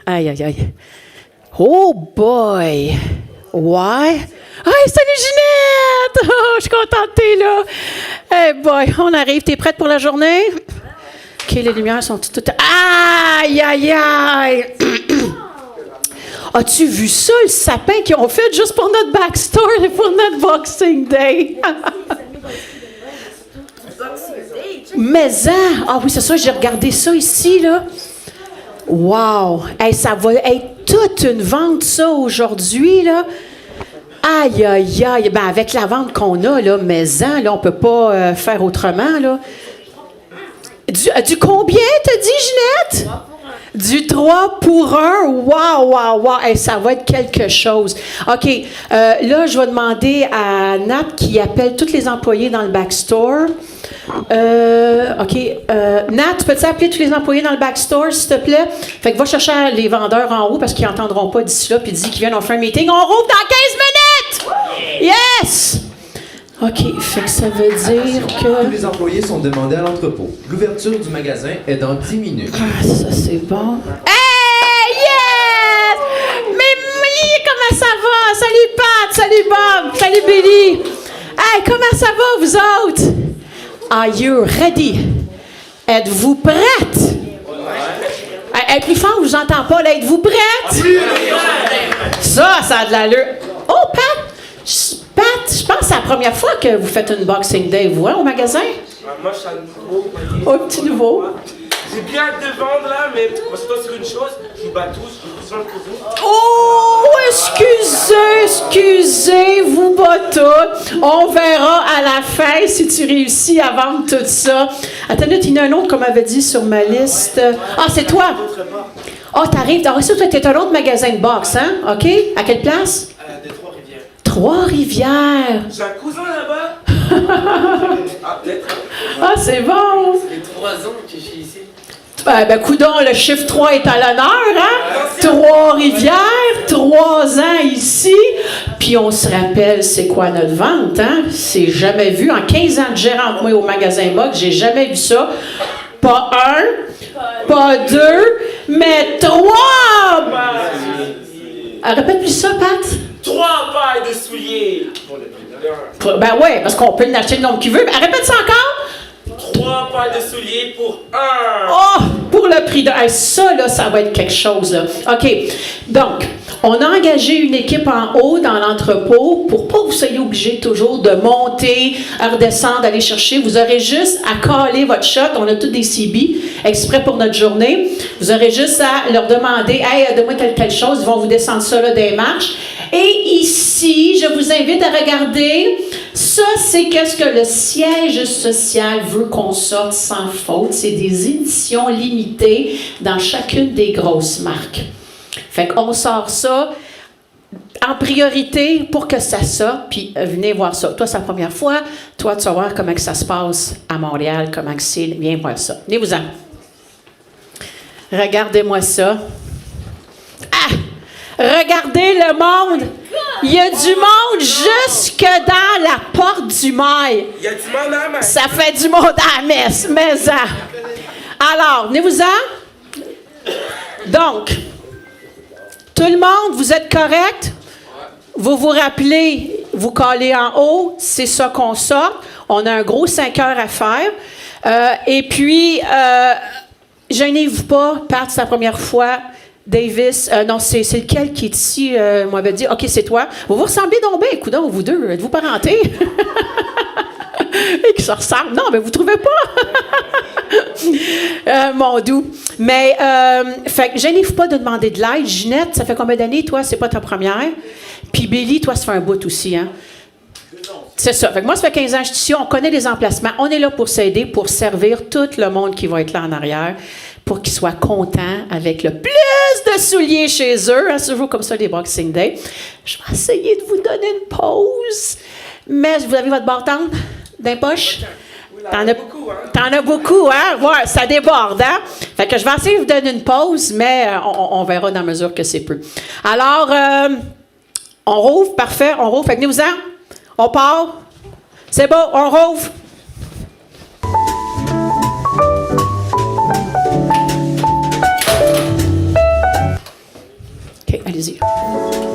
Aïe, aïe, aïe. Oh boy! Ouais. Hey, salut Ginette! Oh, je suis contente que t'es là. Hey boy, on arrive. T'es prête pour la journée? OK, les lumières sont toutes... Aïe, aïe, aïe! As-tu vu ça, le sapin qu'ils ont fait juste pour notre backstore et pour notre Boxing Day? Mais ah oui, c'est ça, j'ai regardé ça ici, là. Wow! Hey, ça va être toute une vente, ça, aujourd'hui, là. Aïe, aïe, aïe. Ben, avec la vente qu'on a, là, là, on ne peut pas faire autrement, là. Du combien, t'as dit, Ginette? Du 3 pour 1. Wow, wow, wow. Hey, ça va être quelque chose. OK. Là, je vais demander à Nat qui appelle tous les employés dans le backstore. OK. Nat, peux-tu appeler tous les employés dans le backstore, s'il te plaît? Fait que va chercher les vendeurs en haut parce qu'ils n'entendront pas d'ici là, puis dis qu'ils viennent, on fait un meeting. On rouvre dans 15 minutes! Yes! OK. Fait que ça veut dire que... Tous les employés sont demandés à l'entrepôt. L'ouverture du magasin est dans 10 minutes. Ah, ça, c'est bon. Hey! Yes! Mais comment ça va? Salut Pat! Salut Bob! Salut Billy! Hey, comment ça va, vous autres? Are you ready? Êtes-vous prêtes? Hey, plus fort, je vous entends pas, là. Êtes-vous prêtes? Ça a de l'allure. Oh, Pat! Je pense que c'est la première fois que vous faites une Boxing Day, vous, au magasin? Moi, je suis un nouveau. Oh, petit nouveau. J'ai bien hâte de vendre, là, mais moi, c'est sur une chose, je vous bats tous, je vous sens pour vous. Oh, excusez, vous bats tout. On verra à la fin si tu réussis à vendre tout ça. Attends, il y en a un autre qu'on m'avait dit sur ma liste. Ah, c'est toi? Ah, t'arrives. Ah, ça, toi, t'es un autre magasin de boxe, hein? OK? À quelle place? De Trois-Rivières. Trois-Rivières. J'ai un cousin là-bas. Ah, peut-être. Ah, c'est bon. Ça fait 3 ans que je suis ici. Ben, coudonc, le chiffre 3 est à l'honneur, hein? Trois-Rivières, 3 ans ici. Puis on se rappelle, c'est quoi notre vente, hein? C'est jamais vu. En 15 ans de gérante, moi, au magasin Box, j'ai jamais vu ça. Pas 1, pas 2, mais 3! Répète plus ça, Pat. 3 paires de souliers. Ben ouais, parce qu'on peut l'acheter le nombre qu'il veut. Mais répète ça encore. 3 paires de souliers pour 1. Oh, pour le prix de... Hey, ça, là, ça va être quelque chose, là. OK. Donc, on a engagé une équipe en haut dans l'entrepôt pour pas que vous soyez obligés toujours de monter, à redescendre, aller chercher. Vous aurez juste à caler votre shot. On a tous des CB exprès pour notre journée. Vous aurez juste à leur demander « Hey, donne-moi telle chose. » Ils vont vous descendre ça là des marches. Et ici, je vous invite à regarder. Ça, c'est qu'est-ce que le siège social veut qu'on sorte sans faute. C'est des éditions limitées dans chacune des grosses marques. Fait qu'on sort ça en priorité pour que ça sorte, puis venez voir ça. Toi, c'est la première fois. Toi, tu vas voir comment que ça se passe à Montréal, comment que c'est. Viens voir ça. Venez-vous-en. Regardez-moi ça. Ah! Regardez le monde. Il y a du monde jusque dans la porte du mail. Il y a du monde à la messe. Ça fait du monde à la messe, mais ça. Alors, venez-vous-en. Donc, tout le monde, vous êtes correct? Vous vous rappelez, vous collez en haut, c'est ça qu'on sort. On a un gros 5 heures à faire. Et puis, gênez-vous pas, Pat, c'est la première fois. Davis, non, c'est lequel qui est ici, m'avait dit, OK, c'est toi. Vous vous ressemblez donc bien, coudonc, vous deux, êtes-vous parentés? Et qui se ressemblent. Non, mais vous trouvez pas? Mon doux. Mais, fait que gênez-vous pas de demander de l'aide. Ginette, ça fait combien d'années, toi, c'est pas ta première? Puis Billy, toi, ça fait un bout aussi, hein? C'est ça. Fait que moi, ça fait 15 ans que je suis ici. On connaît les emplacements. On est là pour s'aider, pour servir tout le monde qui va être là en arrière, pour qu'ils soient contents avec le plus de souliers chez eux. Hein, toujours comme ça, les Boxing Day. Je vais essayer de vous donner une pause. Mais vous avez votre bâton dans les poches? T'en as beaucoup, hein? Ouais, ça déborde, hein? Fait que je vais essayer de vous donner une pause, mais on verra dans la mesure que c'est peu. Alors, on rouvre, parfait, on rouvre. Fait que venez-vous-en. On part. C'est beau, on rouvre. OK, allez-y. Attends un peu.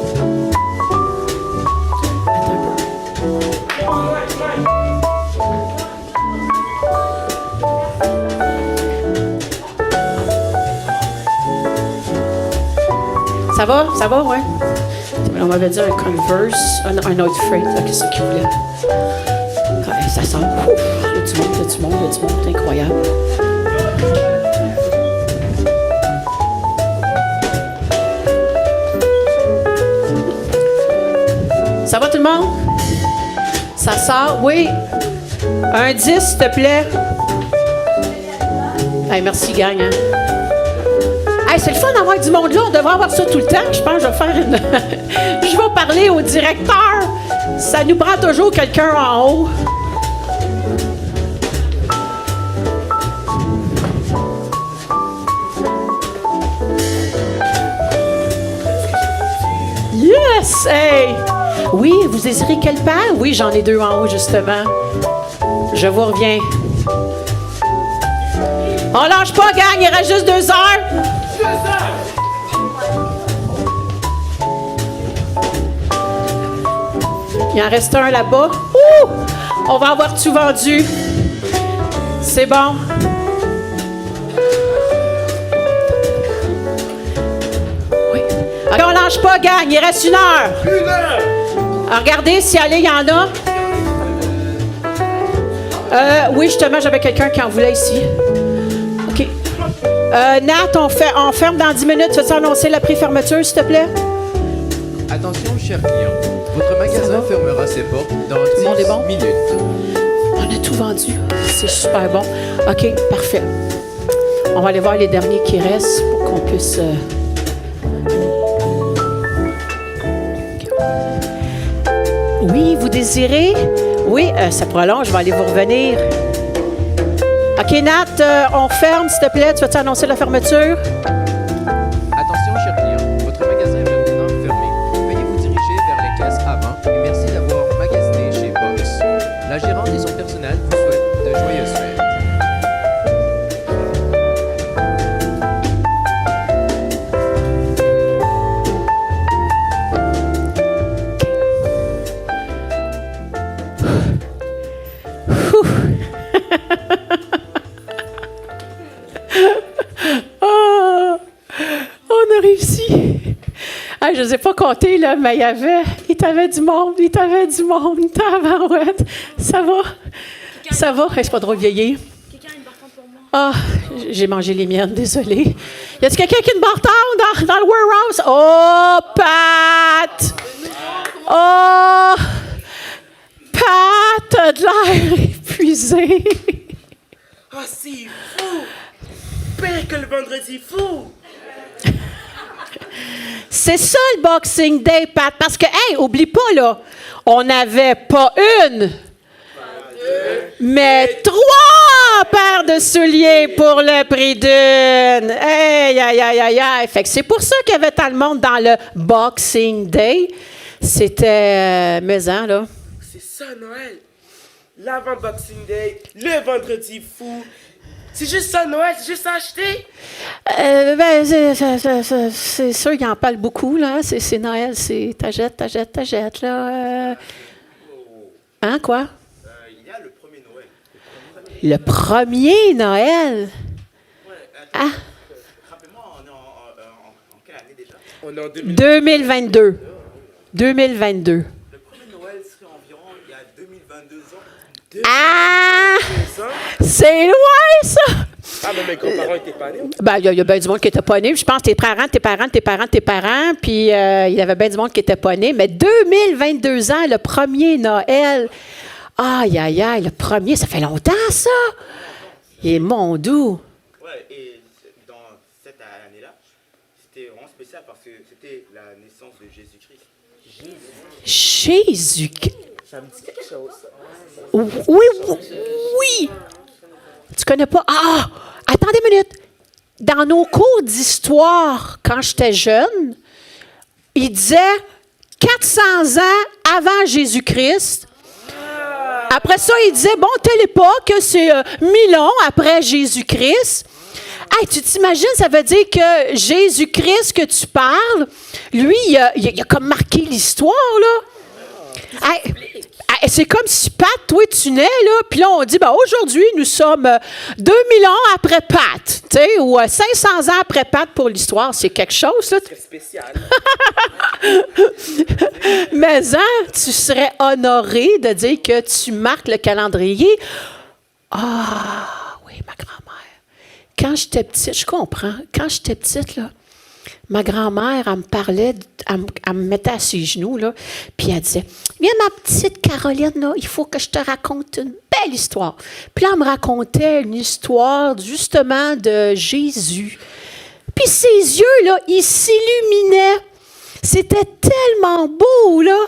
Ça va? Ça va, ouais? On m'avait dit un converse, un autre freight. Ah, qu'est-ce qu'il voulait? Ouais, ça sent. Ouf, il y a du monde, il y a du monde, il y a du monde. C'est incroyable. Ça va tout le monde? Ça sort? Oui. Un 10, s'il te plaît. Hey, merci, gang. Hein? Hey, c'est le fun d'avoir du monde là. On devrait avoir ça tout le temps. Je pense que je vais faire une... je vais parler au directeur. Ça nous prend toujours quelqu'un en haut. Yes! Hey! Oui, vous désirez quel pain? Oui, j'en ai 2 en haut, justement. Je vous reviens. On lâche pas, gang. Il reste juste 2 heures. Il en reste un là-bas. Ouh! On va avoir tout vendu. C'est bon. Oui. OK, on lâche pas, gang. Il reste 1 heure. 1 heure! Alors, regardez, si allez, il y en a. Oui, justement, j'avais quelqu'un qui en voulait ici. OK. Nat, on ferme dans 10 minutes. Veux-tu annoncer la pré-fermeture, s'il te plaît? Attention, chers clients. Votre magasin fermera ses portes dans le monde est bon? 10 minutes. On a tout vendu. C'est super bon. OK, parfait. On va aller voir les derniers qui restent pour qu'on puisse... Oui, vous désirez? Oui, ça prolonge. Je vais aller vous revenir. OK, Nat, on ferme, s'il te plaît. Tu vas-tu annoncer la fermeture? Attention, chers clients. Votre magasin est maintenant fermé. Veuillez vous diriger vers les caisses avant et merci d'avoir magasiné chez Box. La gérante et son personnel vous souhaitent de joyeuses fêtes. Je ne les ai pas comptés, là, mais il y avait du monde. Tabarouette. Ça va? Ça va? Hey, c'est pas drôle vieillir. Quelqu'un a une barre pour moi. Ah, j'ai mangé les miennes, désolée. Y a-t-il quelqu'un qui a une barre dans le warehouse? Oh, Pat! Oh! Pat, t'as de l'air épuisé. Ah, c'est fou! Pire que le vendredi fou! C'est ça le Boxing Day, Pat. Parce que, hey, oublie pas, là, on n'avait pas une, mais 3 paires de souliers pour le prix d'une. Hey, aïe, aïe, aïe, aïe. Fait que c'est pour ça qu'il y avait tant de monde dans le Boxing Day. C'était maison, là. C'est ça, Noël. L'avant Boxing Day, le vendredi fou. C'est juste ça, Noël, c'est juste ça acheter. C'est sûr qu'il en parle beaucoup, là. C'est Noël, c'est t'achètes, là. Hein, quoi? Il y a le premier Noël. Le premier Noël? Ah? Rappelez-moi, on est en quelle année déjà? On est en 2022. 2022. Le premier Noël serait environ il y a 2022 ans. Ah! ans. C'est loin, ça! Ah, mais mes grands-parents étaient pas nés. Ben, il y a bien du monde qui n'était pas né. Je pense tes parents, puis il y avait bien du monde qui n'était pas né. Mais 2022 ans, le premier Noël. Aïe, aïe, aïe, le premier, ça fait longtemps, ça! Il est mon doux. Ouais, et dans cette année-là, c'était vraiment spécial parce que c'était la naissance de Jésus-Christ. Jésus-Christ. Ça me dit quelque chose. Oui. Tu connais pas? Ah! Attendez une minute. Dans nos cours d'histoire, quand j'étais jeune, il disait 400 ans avant Jésus-Christ. Après ça, il disait, bon, telle époque, c'est 1000 ans après Jésus-Christ. Hey, tu t'imagines, ça veut dire que Jésus-Christ que tu parles, lui, il a comme marqué l'histoire, là. Hey, c'est comme si, Pat, toi, tu nais, là, puis là, on dit, ben, aujourd'hui, nous sommes 2000 ans après Pat, tu sais, ou 500 ans après Pat pour l'histoire. C'est quelque chose, là. C'est spécial. Mais, tu serais honoré de dire que tu marques le calendrier. Ah, oui, ma grand-mère. Quand j'étais petite, je comprends. Quand j'étais petite, là, ma grand-mère, elle me parlait, elle me mettait à ses genoux, là, puis elle disait, « Viens, ma petite Caroline, là, il faut que je te raconte une belle histoire. » Puis là, elle me racontait une histoire, justement, de Jésus. Puis ses yeux, là, ils s'illuminaient. C'était tellement beau, là.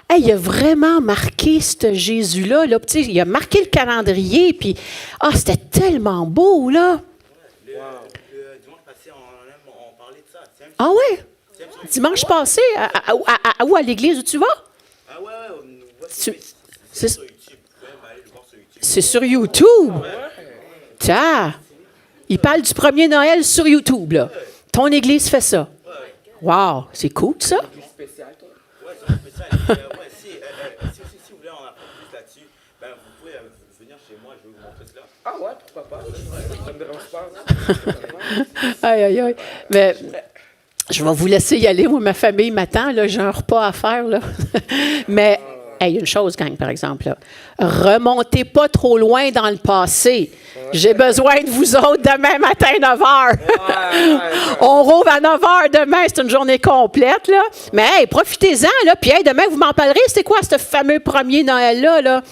Hey, il a vraiment marqué ce Jésus-là. Là. Il a marqué le calendrier, puis c'était tellement beau, là. Le dimanche passé, on parlait de ça. Ah ouais? Dimanche passé, où, à l'église où tu vas? Ah ouais, C'est sur YouTube. Vous pouvez aller le voir sur YouTube. c'est sur YouTube. Tiens, il parle du premier Noël sur YouTube, là. Ton église fait ça. Wow, c'est cool, ça. Spécial, toi. Ouais, c'est spécial. Si vous voulez en apprendre plus là-dessus, ben, vous pouvez venir chez moi, je vais vous montrer cela. Ah ouais, pourquoi pas? Ça me dérange pas. Aïe, aïe, aïe. Mais je vais vous laisser y aller. Moi, ma famille m'attend. Là, j'ai un repas à faire. Là. Mais il y a une chose, gang, par exemple. Là. Remontez pas trop loin dans le passé. J'ai besoin de vous autres demain matin, 9 h. On rouvre à 9 h demain. C'est une journée complète. Là. Mais hey, profitez-en. Là. Puis demain, vous m'en parlerez. C'était quoi ce fameux premier Noël-là? Là?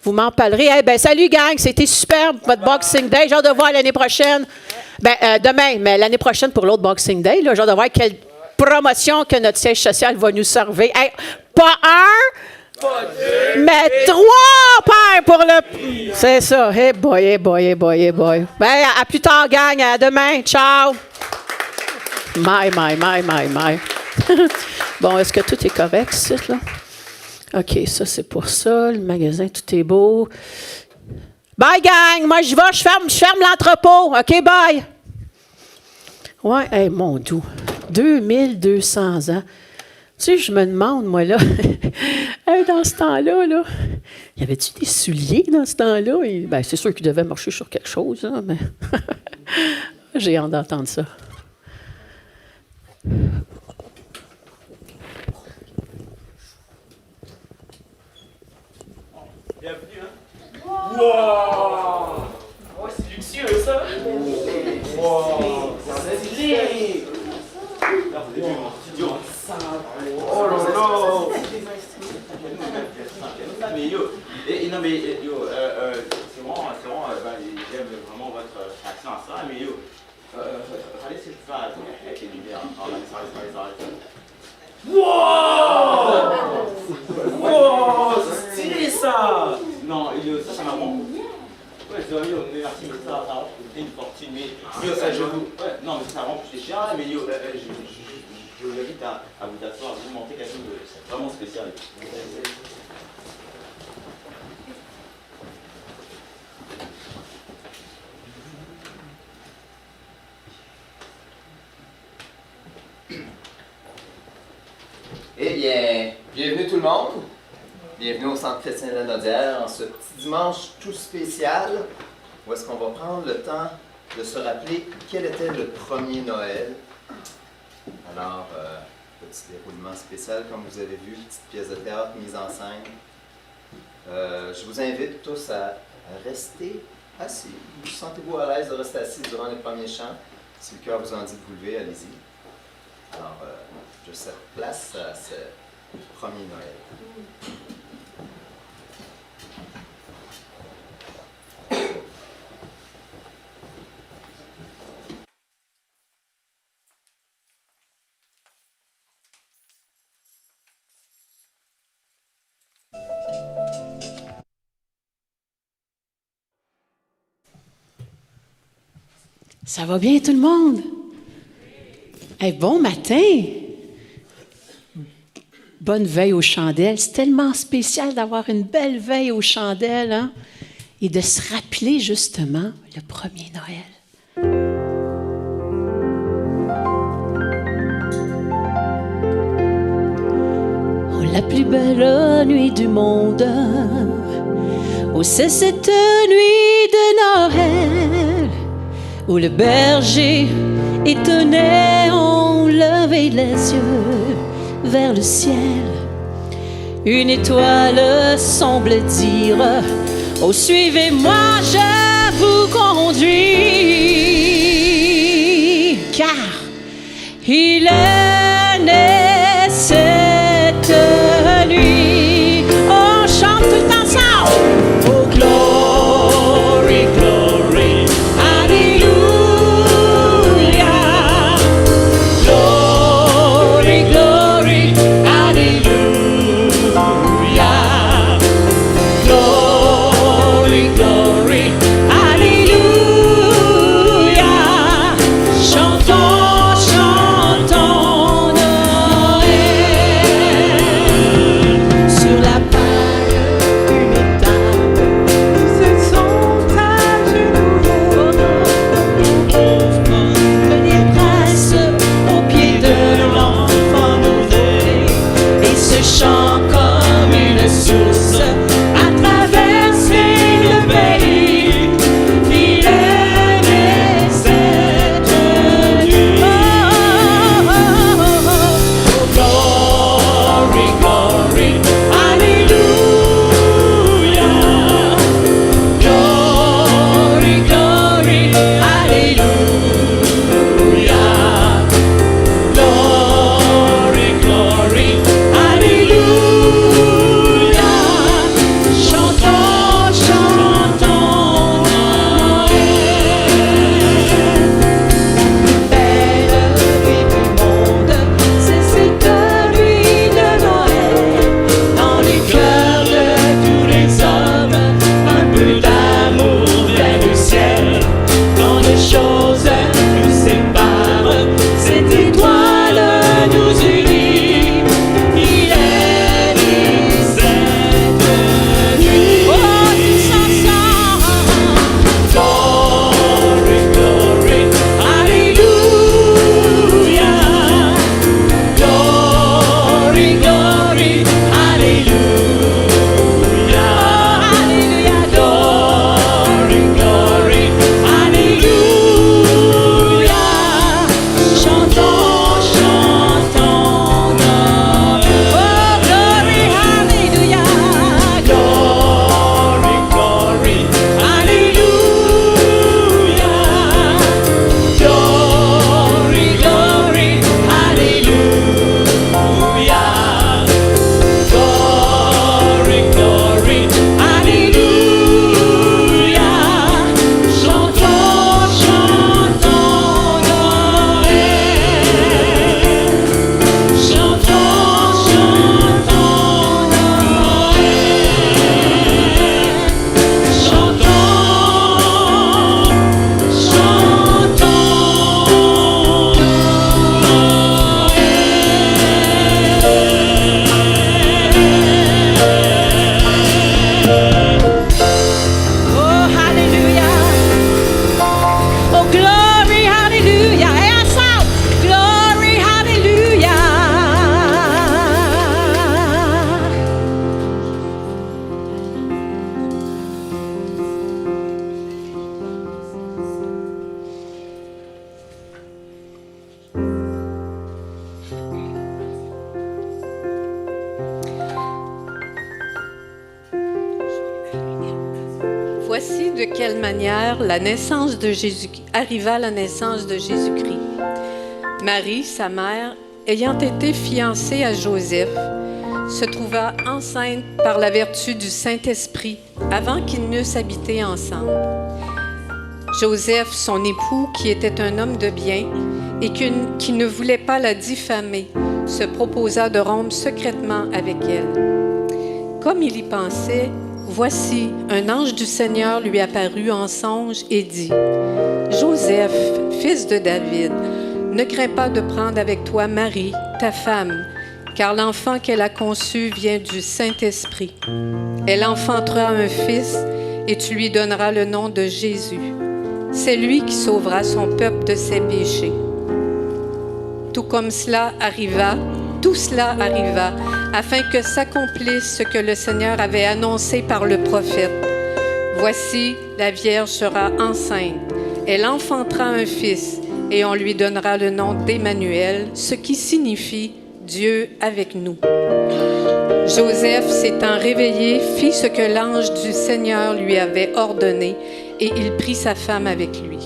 Vous m'en parlerez. Hey, ben, salut, gang. C'était superbe, votre Boxing Day. J'ai hâte de voir l'année prochaine. Ben, demain, mais l'année prochaine pour l'autre Boxing Day. Là, j'ai hâte de voir quelle promotion que notre siège social va nous servir. Hey, pas un, mais 3 paires pour le... C'est ça. Hey boy, hey boy, hey boy, hey boy. Ben, à plus tard, gang. À demain. Ciao. My. Bon, est-ce que tout est correct, ici, là? OK, ça, c'est pour ça. Le magasin, tout est beau. Bye, gang! Moi, je vais, je ferme l'entrepôt. OK, bye! Ouais, hey, mon doux. 2200 ans. Tu sais, je me demande, moi, là, hey, dans ce temps-là, là, y avait-tu des souliers dans ce temps-là? Et, ben, c'est sûr qu'ils devaient marcher sur quelque chose, hein, mais j'ai hâte d'entendre ça. Bienvenue, hein? Wow! Oh, c'est luxueux, ça! Wow! C'est stylé! Oh là là! Mais yo, c'est vraiment, j'aime vraiment votre réaction à ça, mais yo, regardez ce que tu fais avec les lumières. Wow! Wow! C'est stylé, ça! Non, ça m'a vraiment... Ouais, c'est vrai, merci, mais ça va coûter une fortune, mais yo, ça, non, mais ça va vraiment coûter cher, mais yo, je vous invite à vous asseoir, à vous montrer quelque chose de vraiment spécial. Eh bien, bienvenue tout le monde. Bienvenue au Centre chrétien de la Naudière en ce petit dimanche tout spécial où est-ce qu'on va prendre le temps de se rappeler quel était le premier Noël. Alors, petit déroulement spécial comme vous avez vu, petite pièce de théâtre mise en scène. Je vous invite tous à rester assis. Vous sentez-vous à l'aise de rester assis durant les premiers chants? Si le cœur vous en dit de vous lever, allez-y. Alors, je cède place à ce premier Noël. Ça va bien, tout le monde? Hey, bon matin! Bonne veille aux chandelles. C'est tellement spécial d'avoir une belle veille aux chandelles, hein? Et de se rappeler, justement, le premier Noël. la plus belle nuit du monde. Oh, c'est cette nuit de Noël où le berger étonné ont levé les yeux vers le ciel. Une étoile semble dire: oh, suivez-moi, je vous conduis. Car il est né cette nuit. On chante tout ensemble. Oh, glory, glory, alléluia. Glory, glory, alléluia. Glory, glory, alléluia. Chantons, chantons Noël. Sur la paille, une table, se sont agenouillés. Les princes au pied de l'enfant nouveau-né. Et ce chant comme une source a traversé le pays. Il est né cette nuit. Oh, oh, oh, oh. Glory, glory, alléluia. Glory, glory, alléluia. Glory, glory, alléluia. Chantons, chantons Noël. Belle nuit du monde, c'est cette nuit de Noël. Dans les cœurs de tous les hommes, un peu d'amour vers le ciel. Quand les choses nous séparent, cette étoile nous unit. Il est né cette nuit. Oh, tous ensemble. Glory, glory, alléluia. Glory, glory, alléluia. Alléluia. Glory, glory, alléluia. Chantons, chantons Noël. Oh, glory, alléluia. Glory, glory, alléluia. Glory, glory, alléluia. Glory, glory, alléluia. Chantons, chantons Noël. Chantons, chantons Noël. Oh, hallelujah. Oh, glory, hallelujah. Et ensemble, glory, hallelujah. Voici de quelle manière arriva la naissance de Jésus-Christ. Marie, sa mère, ayant été fiancée à Joseph, se trouva enceinte par la vertu du Saint-Esprit avant qu'ils n'eussent habité ensemble. Joseph, son époux, qui était un homme de bien et qui ne voulait pas la diffamer, se proposa de rompre secrètement avec elle. Comme il y pensait, voici, un ange du Seigneur lui apparut en songe et dit: « Joseph, fils de David, ne crains pas de prendre avec toi Marie, ta femme, car l'enfant qu'elle a conçu vient du Saint-Esprit. Elle enfantera un fils et tu lui donneras le nom de Jésus. C'est lui qui sauvera son peuple de ses péchés. » Tout comme cela arriva, tout cela arriva afin que s'accomplisse ce que le Seigneur avait annoncé par le prophète. Voici, la Vierge sera enceinte. Elle enfantera un fils et on lui donnera le nom d'Emmanuel, ce qui signifie Dieu avec nous. Joseph, s'étant réveillé, fit ce que l'ange du Seigneur lui avait ordonné et il prit sa femme avec lui.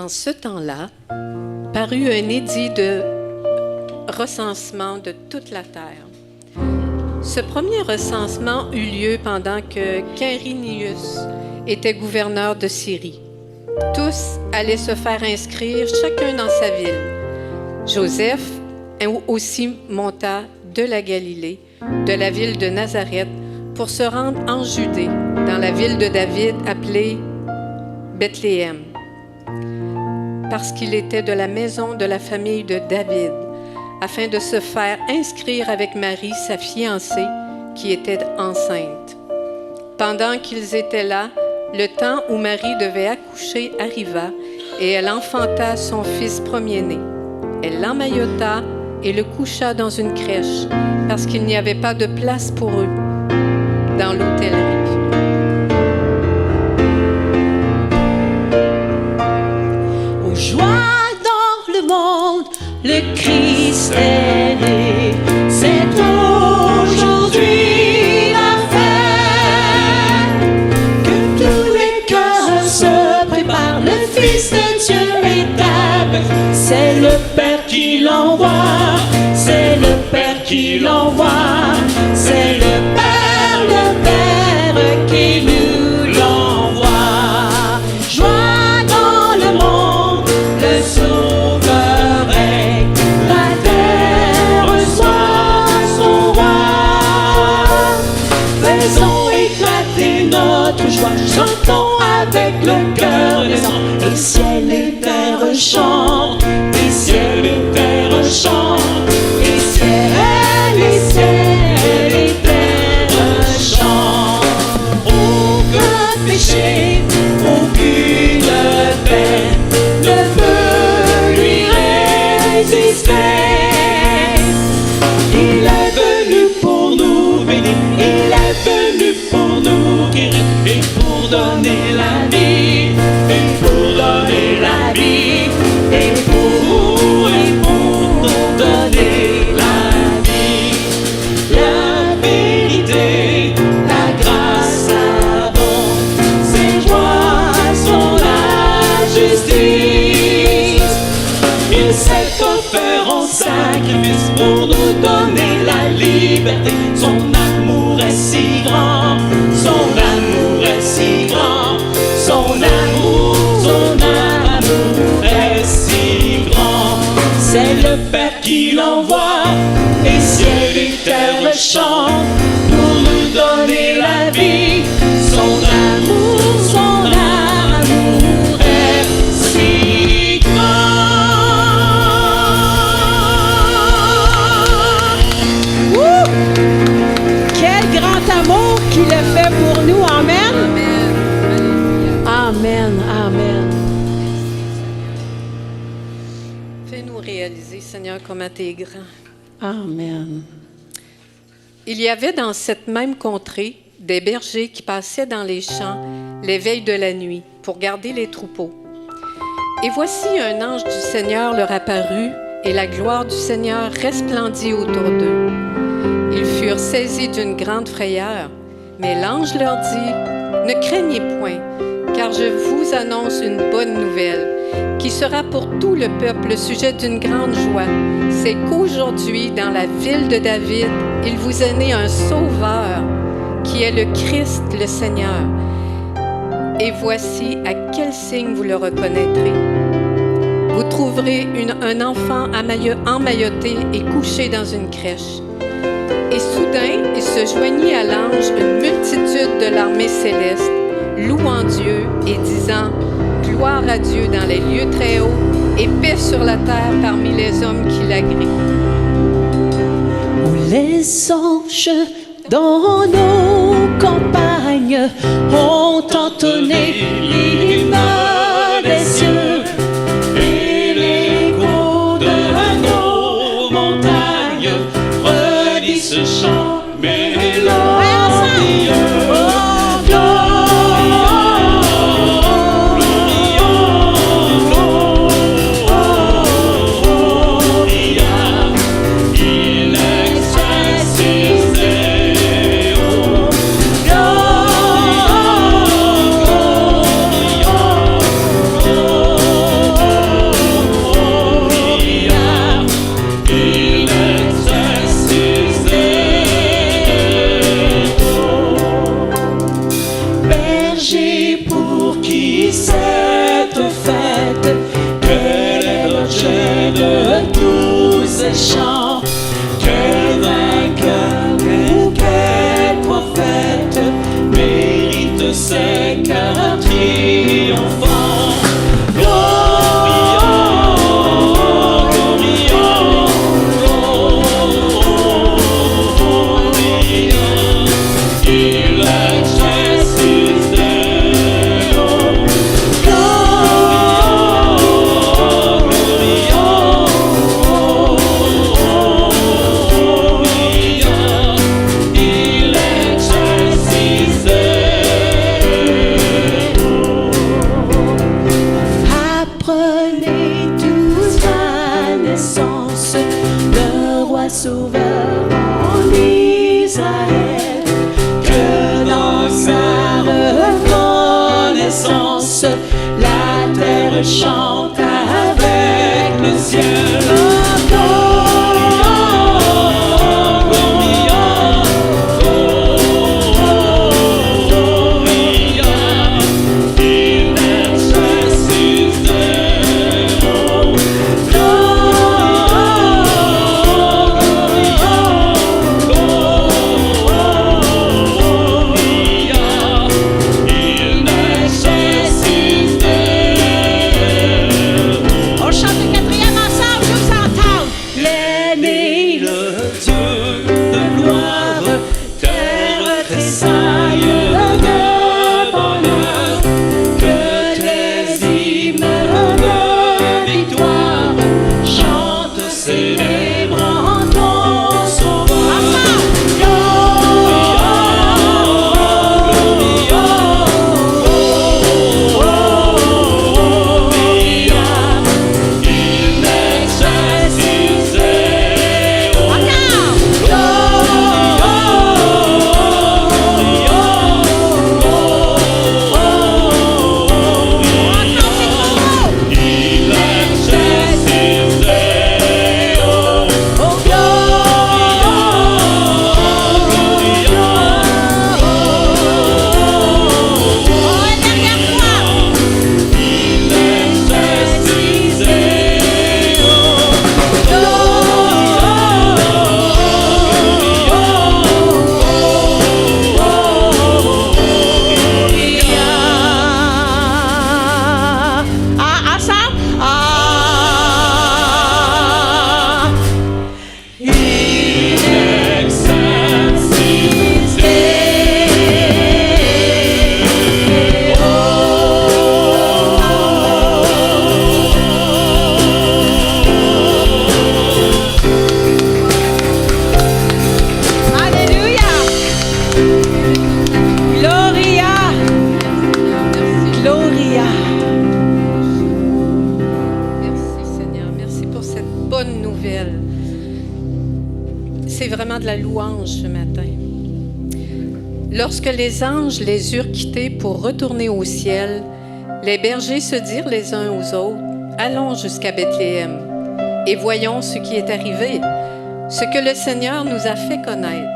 En ce temps-là, parut un édit de recensement de toute la terre. Ce premier recensement eut lieu pendant que Quirinius était gouverneur de Syrie. Tous allaient se faire inscrire, chacun dans sa ville. Joseph aussi monta de la Galilée, de la ville de Nazareth, pour se rendre en Judée, dans la ville de David appelée Bethléem, parce qu'il était de la maison de la famille de David, afin de se faire inscrire avec Marie, sa fiancée, qui était enceinte. Pendant qu'ils étaient là, le temps où Marie devait accoucher arriva, et elle enfanta son fils premier-né. Elle l'emmaillota et le coucha dans une crèche, parce qu'il n'y avait pas de place pour eux dans l'hôtellerie. Aux joies dans le monde, le Christ est né. C'est aujourd'hui la fête, que tous les cœurs se préparent. Le Fils de Dieu est avec. C'est le Père qui l'envoie, c'est le Père qui l'envoie, c'est le Père qui nous l'envoie. Joie dans le monde, le Sauveur est. La terre reçoit son roi. Faisons éclater notre joie, chantons avec le cœur des anges. Et ciel et terre chantent, et ciel et terre chantent, et ciel et terre chantent. Aucun péché, aucune peine ne peut lui résister. Il est venu pour nous bénir, il est venu pour nous guérir, et pour donner la vie, et pour donner la vie, et pour donner la vie, la vérité, la grâce abonde, ses joies sont la justice. Il s'est offert en sacrifice pour nous donner la liberté. Son amour est si grand, son amour est si grand, son amour est si grand. C'est le Père qui l'envoie, et ciel et terre le chantent pour nous donner la vie. Son amour est si grand. Wouh! Quel grand amour qu'il a fait pour nous. Amen. Amen. Amen. Fais-nous réaliser, Seigneur, comment tu es grand. Amen. Il y avait dans cette même contrée des bergers qui passaient dans les champs les veilles de la nuit pour garder les troupeaux. Et voici un ange du Seigneur leur apparut, et la gloire du Seigneur resplendit autour d'eux. Ils furent saisis d'une grande frayeur, mais l'ange leur dit: « Ne craignez point, car je vous annonce une bonne nouvelle, qui sera pour tout le peuple le sujet d'une grande joie. C'est qu'aujourd'hui, dans la ville de David, il vous est né un Sauveur, qui est le Christ, le Seigneur. Et voici à quel signe vous le reconnaîtrez. Vous trouverez un enfant emmailloté et couché dans une crèche. » Et soudain, il se joignit à l'ange une multitude de l'armée céleste, louant Dieu et disant: « Gloire à Dieu dans les lieux très hauts, et paix sur la terre parmi les hommes qui l'agréent. » Les anges dans nos campagnes ont entonné l'hymne des cieux, et l'écho de nos montagnes redit ce chant mélodieux. de la louange ce matin. Lorsque les anges les eurent quittés pour retourner au ciel, les bergers se dirent les uns aux autres, « Allons jusqu'à Bethléem et voyons ce qui est arrivé, ce que le Seigneur nous a fait connaître. »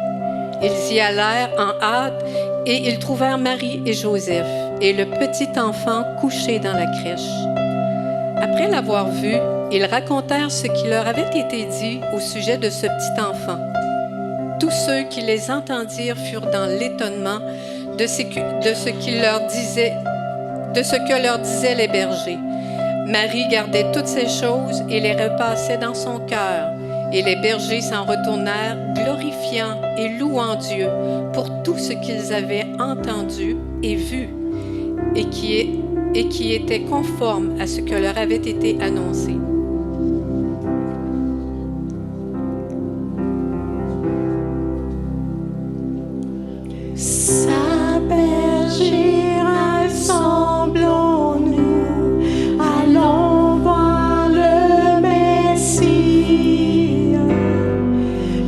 Ils y allèrent en hâte et ils trouvèrent Marie et Joseph et le petit enfant couché dans la crèche. Après l'avoir vu, ils racontèrent ce qui leur avait été dit au sujet de ce petit enfant. Tous ceux qui les entendirent furent dans l'étonnement de ce que leur disaient les bergers. Marie gardait toutes ces choses et les repassait dans son cœur. Et les bergers s'en retournèrent, glorifiant et louant Dieu pour tout ce qu'ils avaient entendu et vu, et qui était conforme à ce que leur avait été annoncé. Sa bergère, rassemblons-nous, allons voir le Messie.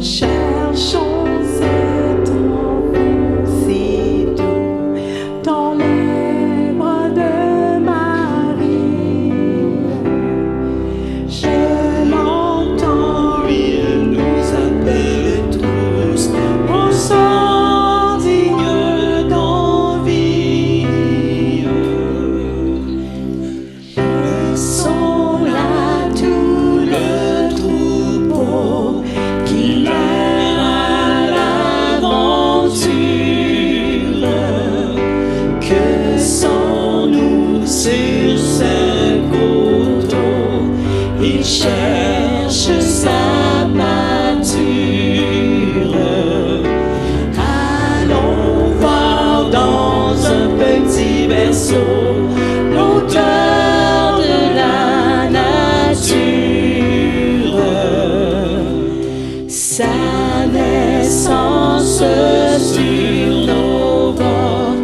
Cherchons cet enfant si doux dans les bras de Marie. Je l'entends, il nous appelle tous au sang digne d'envie. Ils sont là tout le troupeau qui mène à l'aventure. Que sont-nous sur ce coteau? Ils cherchent sa pâture. Allons voir dans un petit berceau l'odeur de la nature. Sa naissance sur nos bords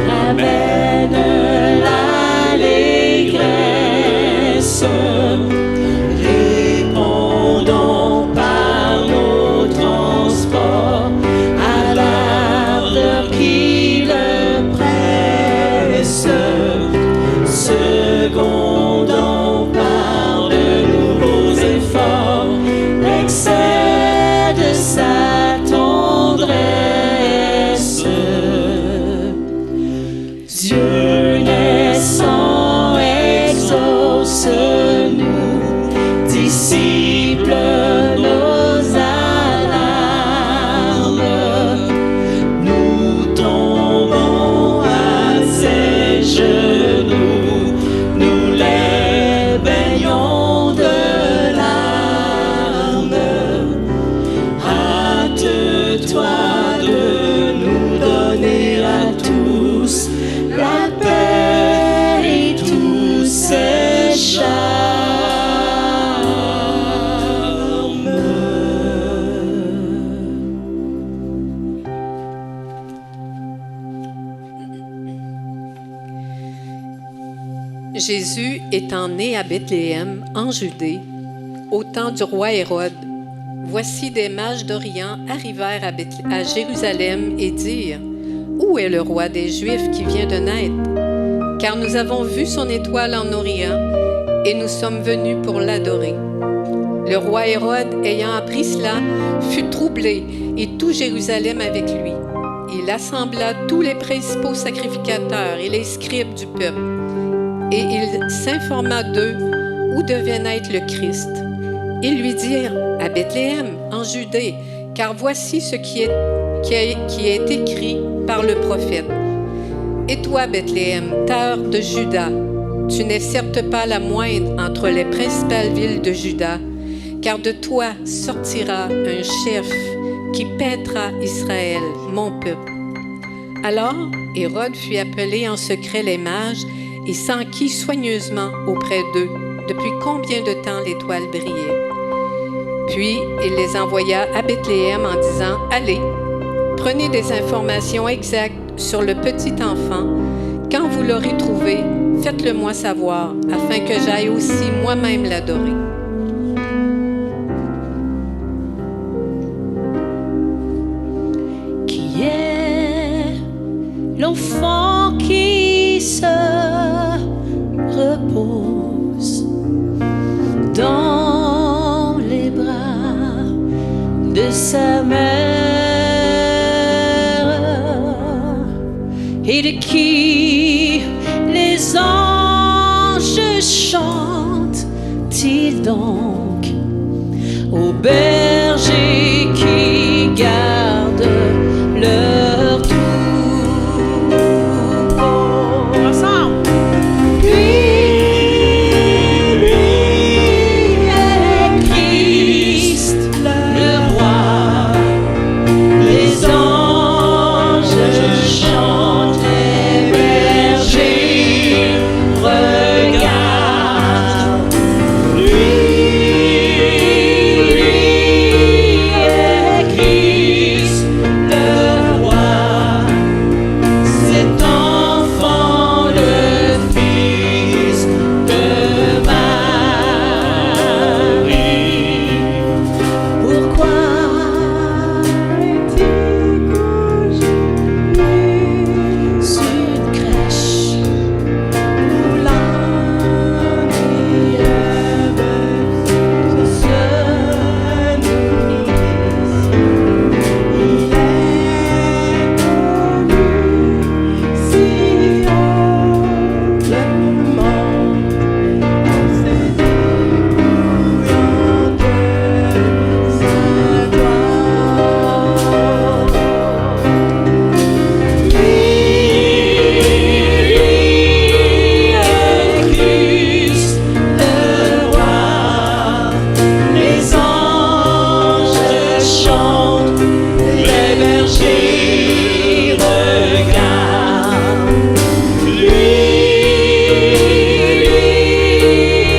ramène l'allégresse. Répondons par nos transports à l'ardeur qui le presse. Secondons par de nouveaux efforts l'excès de sa tendresse. Dieu naissant, exauce-nous, disciple nos alarmes. Nous tombons à ses genoux, nous les baignons de larmes. Hâte-toi de nous donner à tous la paix et tous ses Jésus étant né à Bethléem, en Judée, au temps du roi Hérode, voici des mages d'Orient arrivèrent à Jérusalem et dirent « Où est le roi des Juifs qui vient de naître? Car nous avons vu son étoile en Orient et nous sommes venus pour l'adorer. » Le roi Hérode, ayant appris cela, fut troublé et tout Jérusalem avec lui. Il assembla tous les principaux sacrificateurs et les scribes du peuple. Et il s'informa d'eux où devait naître le Christ. Ils lui dirent, à Bethléem, en Judée, car voici ce qui est écrit par le prophète. Et toi, Bethléem, terre de Juda, tu n'es certes pas la moindre entre les principales villes de Juda, car de toi sortira un chef qui paîtra Israël, mon peuple. Alors, Hérode fit appeler en secret les mages et s'enquit soigneusement auprès d'eux depuis combien de temps l'étoile brillait. Puis il les envoya à Bethléem en disant « Allez, prenez des informations exactes sur le petit enfant. Quand vous l'aurez trouvé, faites-le moi savoir, afin que j'aille aussi moi-même l'adorer. » enfant qui se repose dans les bras de sa mère, et de qui les anges chantent-ils donc, aux bergers qui gardent leur troupeau. Ensemble. Lui est Christ, le roi. Les anges chantent, les bergers regardent. Lui est Christ, le roi. Cet enfant, le fils de Marie. Pourquoi est-il congelé sur une crèche où l'âme et le bœuf se nourrissent? Il est connu si humblement en se dépouillant de sa gloire. Lui est Christ, le roi. Les anges chantent, les bergers regardent. Lui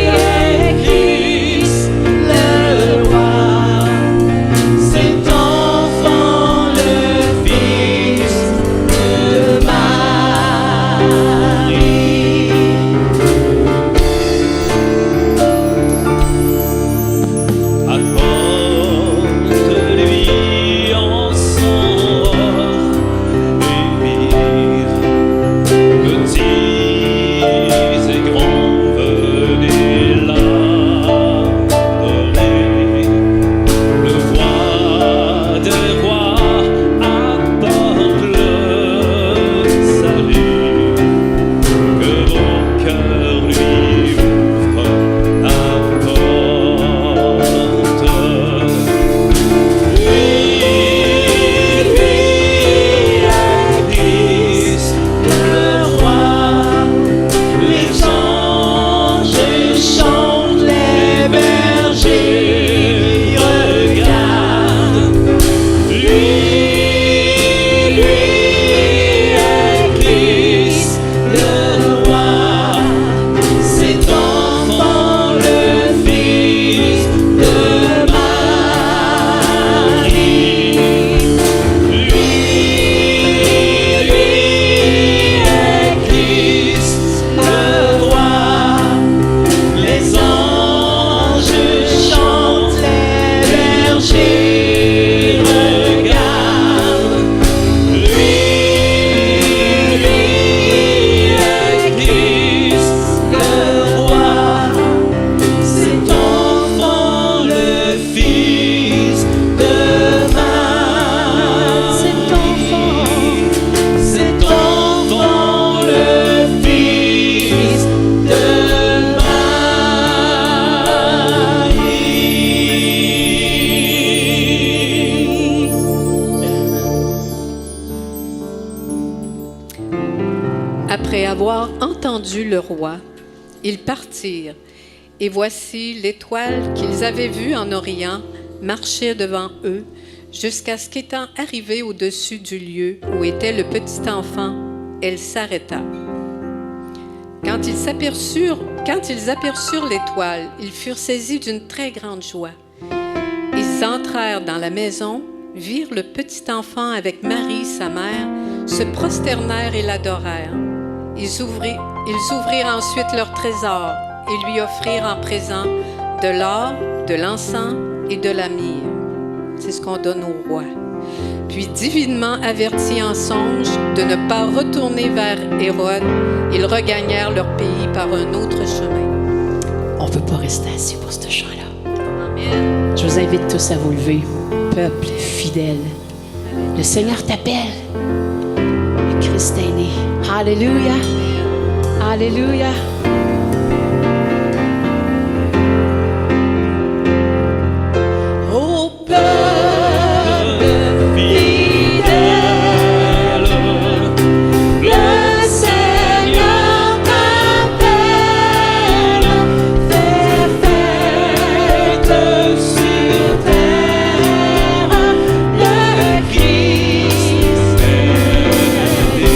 est Christ, le roi. Cet enfant, le fils de Marie. Apporte-lui en son or et myrrhe, petits et grands, venez l'adorer. Le roi des rois apporte le salut, que vos cœurs lui ouvrent la porte. Lui est Christ, le roi. Les anges chantent, les bergers regardent. Lui est Christ, le roi. Cet enfant, le fils de Marie. Lui est Christ, le roi. Les anges chantent, les bergers regardent. Lui est Christ, le roi. Cet enfant, le fils de Marie. Cet enfant, le fils de Marie. Après avoir entendu le roi, ils partirent, et voici l'étoile qu'ils avaient vue en Orient marchait devant eux, jusqu'à ce qu'étant arrivée au-dessus du lieu où était le petit enfant, elle s'arrêta. Quand ils aperçurent l'étoile, ils furent saisis d'une très grande joie. Ils entrèrent dans la maison, virent le petit enfant avec Marie, sa mère, se prosternèrent et l'adorèrent. Ils ouvrirent ensuite leur trésor et lui offrirent en présent de l'or, de l'encens et de la myrrhe. C'est ce qu'on donne au roi. Puis, divinement avertis en songe de ne pas retourner vers Hérode, ils regagnèrent leur pays par un autre chemin. On ne peut pas rester assis pour ce chant-là. Amen. Je vous invite tous à vous lever, peuple fidèle. Le Seigneur t'appelle. Le Christ est né. Alléluia. Alléluia. Au peuple fidèle, le Seigneur t'appelle, faire fête sur terre, le Christ est né.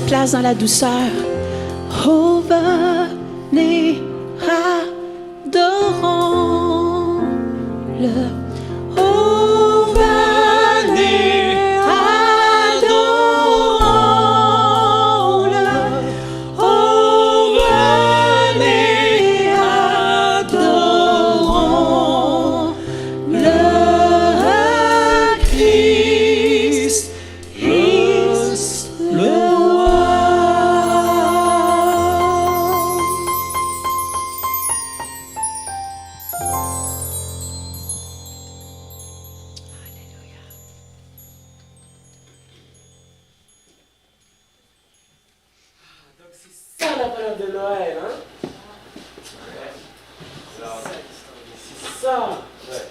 place dans la douceur. Oh, venez, adorons-le. Oh, venez, adorons-le. Oh, venez, adorons-le. Christ est le roi. Donc c'est ça la valeur de Noël, hein? Alors, C'est ça. ouais,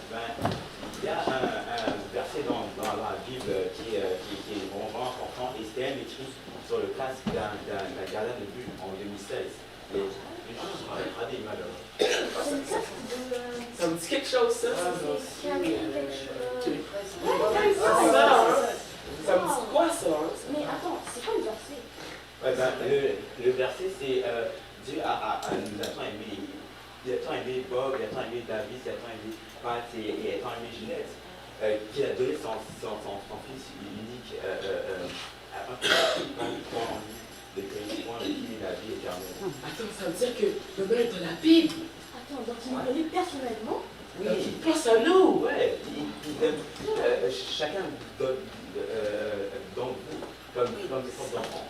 il y a un verset dans la Bible qui est vraiment important. Et c'était écrit sur le casque d'un gardien de but en 2016. Et les gens sont des malheurs. Ça me dit quelque chose, ça? C'est un livre, quelque chose. C'est ça, hein? Ça me dit quoi, ça? Hein? Mais attends, c'est quoi le verset? Ouais, le verset, c'est Dieu nous a tant aimé. Il a tant aimé Bob, il a tant aimé David, il a tant aimé Pat et il a tant aimé Ginette, qu'il a donné son fils unique afin qu'il croit en lui, de créer de qui la vie éternelle. Attends, ça veut dire que le Noël est dans la Bible. Attends, donc il m'a donné personnellement? Donc il pense à nous. Ouais, chacun donne d'entre vous comme des sortes d'enfants.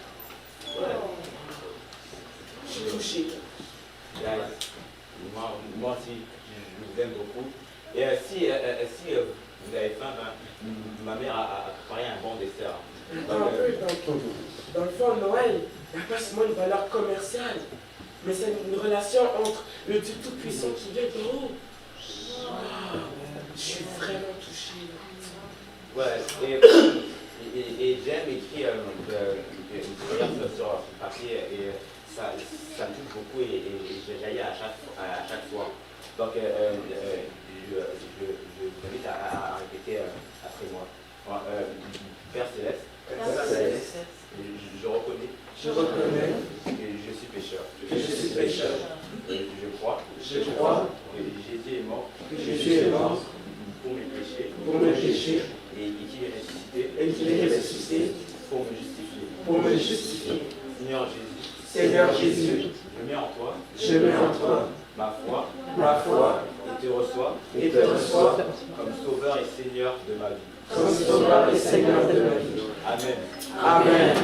Ouais. Je suis touché. Guys, moi aussi, je vous aime beaucoup. Et si vous avez faim, ma mère a préparé un bon dessert. Attends un peu, dans le fond, Noël, il n'y a pas seulement une valeur commerciale, mais c'est une relation entre le Dieu Tout-Puissant qui vient d'en haut. Wow, je suis vraiment touché. Ouais, et j'aime écrire une prière sur papier et ça me touche beaucoup et j'aille à chaque fois. Donc, je vous invite à répéter après moi. Père Céleste, je reconnais que je suis pécheur. Et je crois que Jésus est mort pour mes péchés et qu'il est ressuscité pour me justifier. Seigneur Jésus, je mets en toi ma foi et te reçois comme sauveur et seigneur de ma vie. Amen.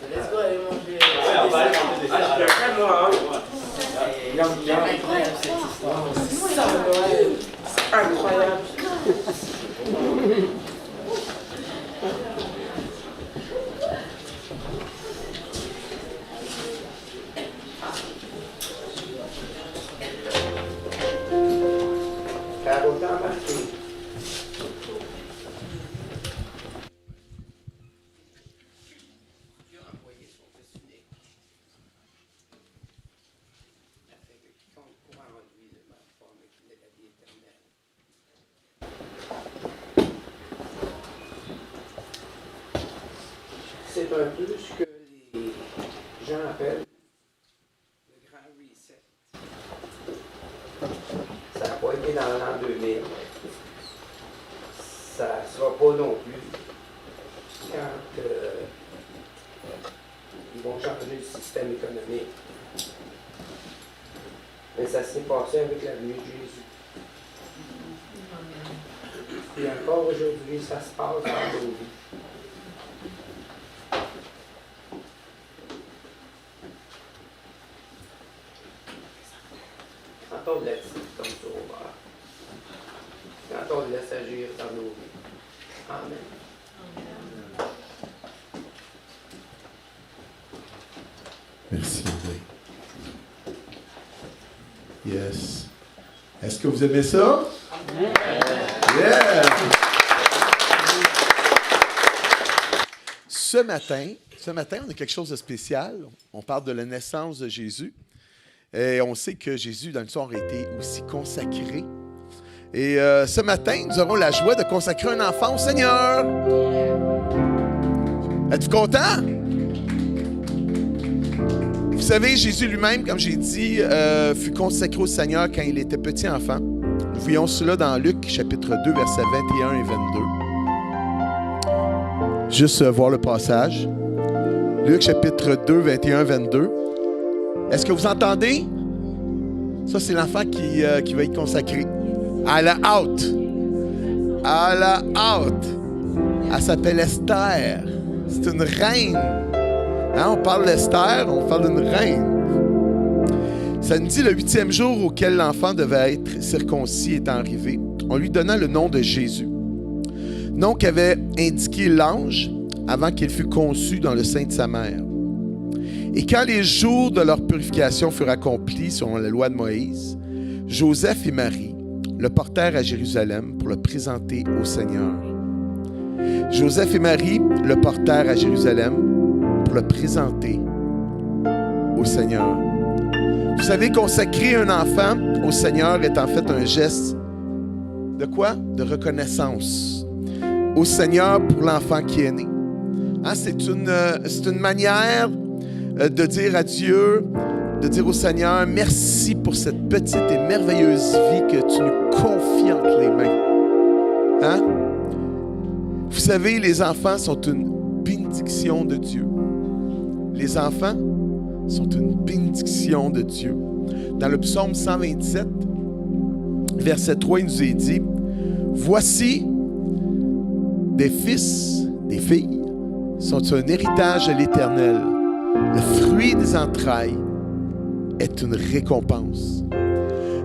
Let's go aller manger. Ouais, on va aller manger des Ah, je suis après moi, hein. C'est ça, Noël. C'est incroyable. Car autant marqué. Dieu a envoyé son Fils unique, afin que quiconque croit en lui ne meure pas, mais qu'il ait la vie éternelle. C'est un peu ce que les gens appellent le grand reset. Ça n'a pas été dans l'an 2000. Ça ne sera pas non plus quand ils vont changer le système économique. Mais ça s'est passé avec la venue de Jésus. Et encore aujourd'hui, ça se passe dans nos vies. Quand on laisse comme sauveur, quand on le laisse agir dans nos vies. Amen. Merci, André. Yes. Est-ce que vous aimez ça? Yeah! Ce matin, on a quelque chose de spécial. On parle de la naissance de Jésus. Et on sait que Jésus, dans l'histoire, a été aussi consacré. Et ce matin, nous aurons la joie de consacrer un enfant au Seigneur. Êtes-vous content? Vous savez, Jésus lui-même, comme j'ai dit, fut consacré au Seigneur quand il était petit enfant. Nous voyons cela dans Luc, chapitre 2, versets 21 et 22. Juste voir le passage. Luc, chapitre 2, 21 et 22. Est-ce que vous entendez? Ça, c'est l'enfant qui va être consacré. Elle a hâte. Elle a hâte. Elle s'appelle Esther. C'est une reine. Hein, on parle d'Esther, on parle d'une reine. Ça nous dit le 8e jour auquel l'enfant devait être circoncis est arrivé. On lui donna le nom de Jésus. Nom qu'avait indiqué l'ange avant qu'il fût conçu dans le sein de sa mère. Et quand les jours de leur purification furent accomplis selon la loi de Moïse, Joseph et Marie le portèrent à Jérusalem pour le présenter au Seigneur. Joseph et Marie le portèrent à Jérusalem pour le présenter au Seigneur. Vous savez, consacrer un enfant au Seigneur est en fait un geste de quoi? De reconnaissance au Seigneur pour l'enfant qui est né. Hein, c'est une manière de dire à Dieu, de dire au Seigneur, merci pour cette petite et merveilleuse vie que tu nous confies entre les mains. Hein? Vous savez, les enfants sont une bénédiction de Dieu. Les enfants sont une bénédiction de Dieu. Dans le psaume 127, verset 3, il nous est dit, « Voici des fils, des filles, sont un héritage de l'Éternel. Le fruit des entrailles est une récompense. »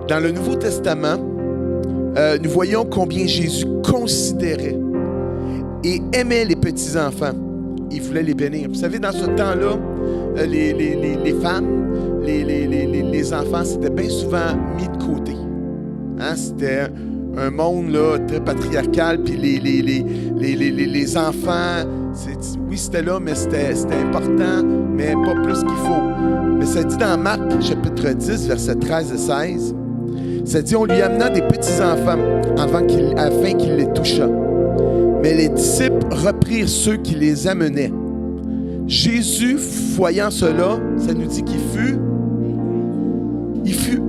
Dans le Nouveau Testament, nous voyons combien Jésus considérait et aimait les petits-enfants. Il voulait les bénir. Vous savez, dans ce temps-là, les femmes, les enfants, c'était bien souvent mis de côté. Hein? C'était un monde là, très patriarcal, puis les enfants, oui, c'était là, mais c'était important, mais pas plus qu'il faut. Mais ça dit dans Marc, chapitre 10, versets 13 et 16, ça dit, on lui amena des petits-enfants afin qu'il les touchât. Mais les disciples reprirent ceux qui les amenaient. Jésus, voyant cela, ça nous dit qu'il fut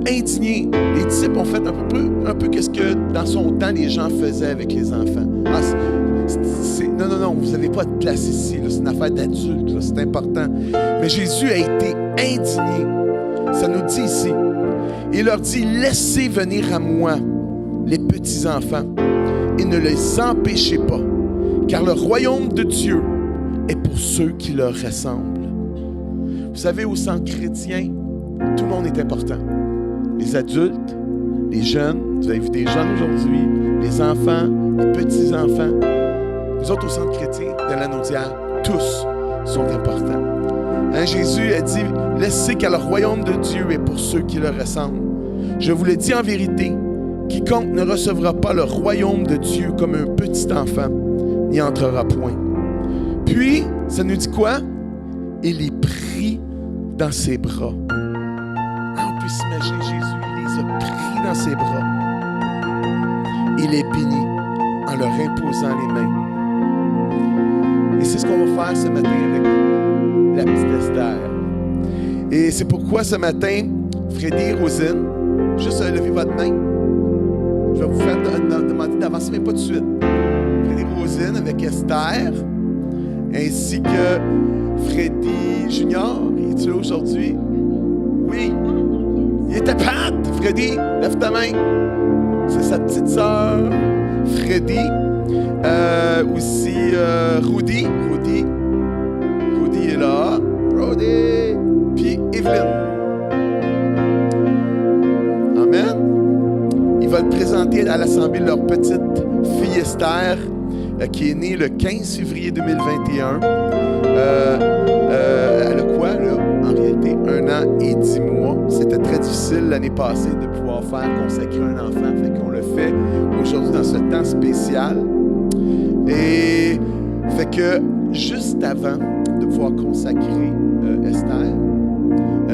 indigné. Les disciples ont fait un peu ce que dans son temps les gens faisaient avec les enfants. Ah, non, vous n'avez pas de place ici. C'est une affaire d'adulte, c'est important. Mais Jésus a été indigné. Ça nous dit ici. Il leur dit, laissez venir à moi les petits-enfants et ne les empêchez pas, car le royaume de Dieu est pour ceux qui leur ressemblent. Vous savez, au centre chrétien, tout le monde est important. Les adultes, les jeunes, vous avez vu des jeunes aujourd'hui, les enfants, les petits-enfants. Nous autres, au centre chrétien de la Naudière, tous sont importants. Hein, Jésus a dit, laissez car le royaume de Dieu est pour ceux qui leur ressemblent. Je vous le dis en vérité, quiconque ne recevra pas le royaume de Dieu comme un petit enfant, n'y entrera point. Puis, ça nous dit quoi? Il est pris dans ses bras. On peut s'imaginer Jésus, il les a pris dans ses bras. Il les bénit en leur imposant les mains. Et c'est ce qu'on va faire ce matin avec la petite Esther. Et c'est pourquoi ce matin, Freddy et Rosine, juste levez votre main. Je vais vous faire demander d'avancer, mais pas tout de suite. Freddy Rosine avec Esther, ainsi que Freddy Junior. Es-tu là aujourd'hui? Oui. Il était Pat. Freddy, lève ta main. C'est sa petite sœur, Freddy. Aussi Rudy. Rudy est là. Rudy. Puis Evelyn. Amen. Ils veulent présenter à l'Assemblée leur petite fille Esther, qui est née le 15 février 2021. Elle a quoi, là? En réalité, 1 an et 10 mois. C'était très difficile l'année passée de pouvoir faire consacrer un enfant. Fait qu'on le fait aujourd'hui dans ce temps spécial. Et fait que juste avant de pouvoir consacrer Esther,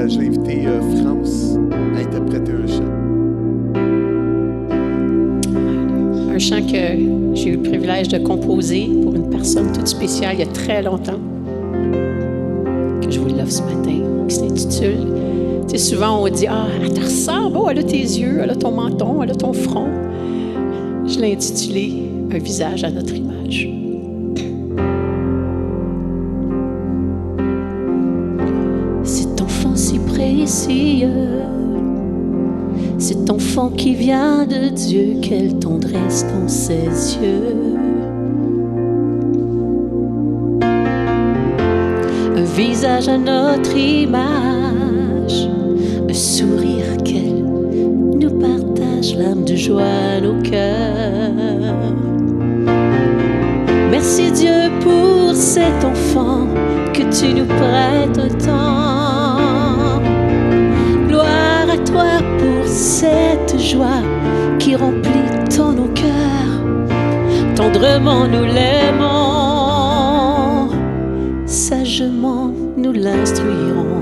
j'ai invité France à interpréter un chant. chant que j'ai eu le privilège de composer pour une personne toute spéciale il y a très longtemps, que je vous l'offre ce matin, qui s'intitule. Tu sais, souvent on dit « Ah, elle te ressemble, oh, elle a tes yeux, elle a ton menton, elle a ton front. » Je l'ai intitulé « Un visage à notre image ». Cet enfant si précieux, cet enfant qui vient de Dieu, quelle tendresse dans ses yeux. Un visage à notre image, un sourire qu'elle nous partage, l'âme de joie à nos cœurs. Merci Dieu pour cet enfant que tu nous prêtes tant. Gloire à toi pour cette joie qui remplit tant nos cœurs. Tendrement nous l'aimons, sagement nous l'instruirons.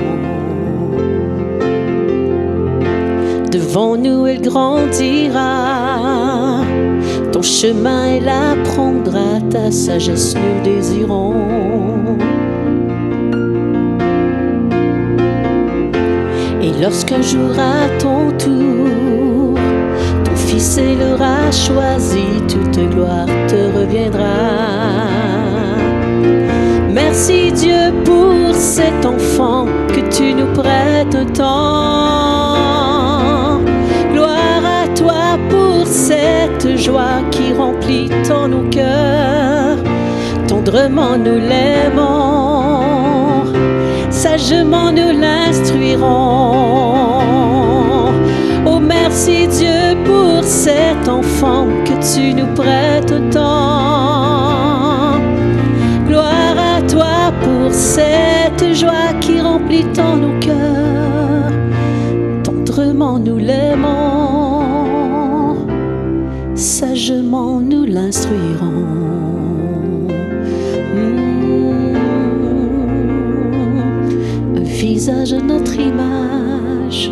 Devant nous elle grandira, ton chemin elle apprendra, ta sagesse nous désirons. Et lorsqu'un jour à ton tour, ton fils elle aura choisi, toute gloire te reviendra. Merci Dieu pour cet enfant que tu nous prêtes tant. Gloire à toi pour cette joie qui remplit tant nos cœurs. Tendrement nous l'aimons, sagement nous l'instruirons. Oh merci Dieu pour cet enfant que tu nous prêtes tant. Gloire à toi pour cette joie qui remplit tant nos cœurs. Tendrement nous l'aimons, sagement nous l'instruirons. Un visage à notre image.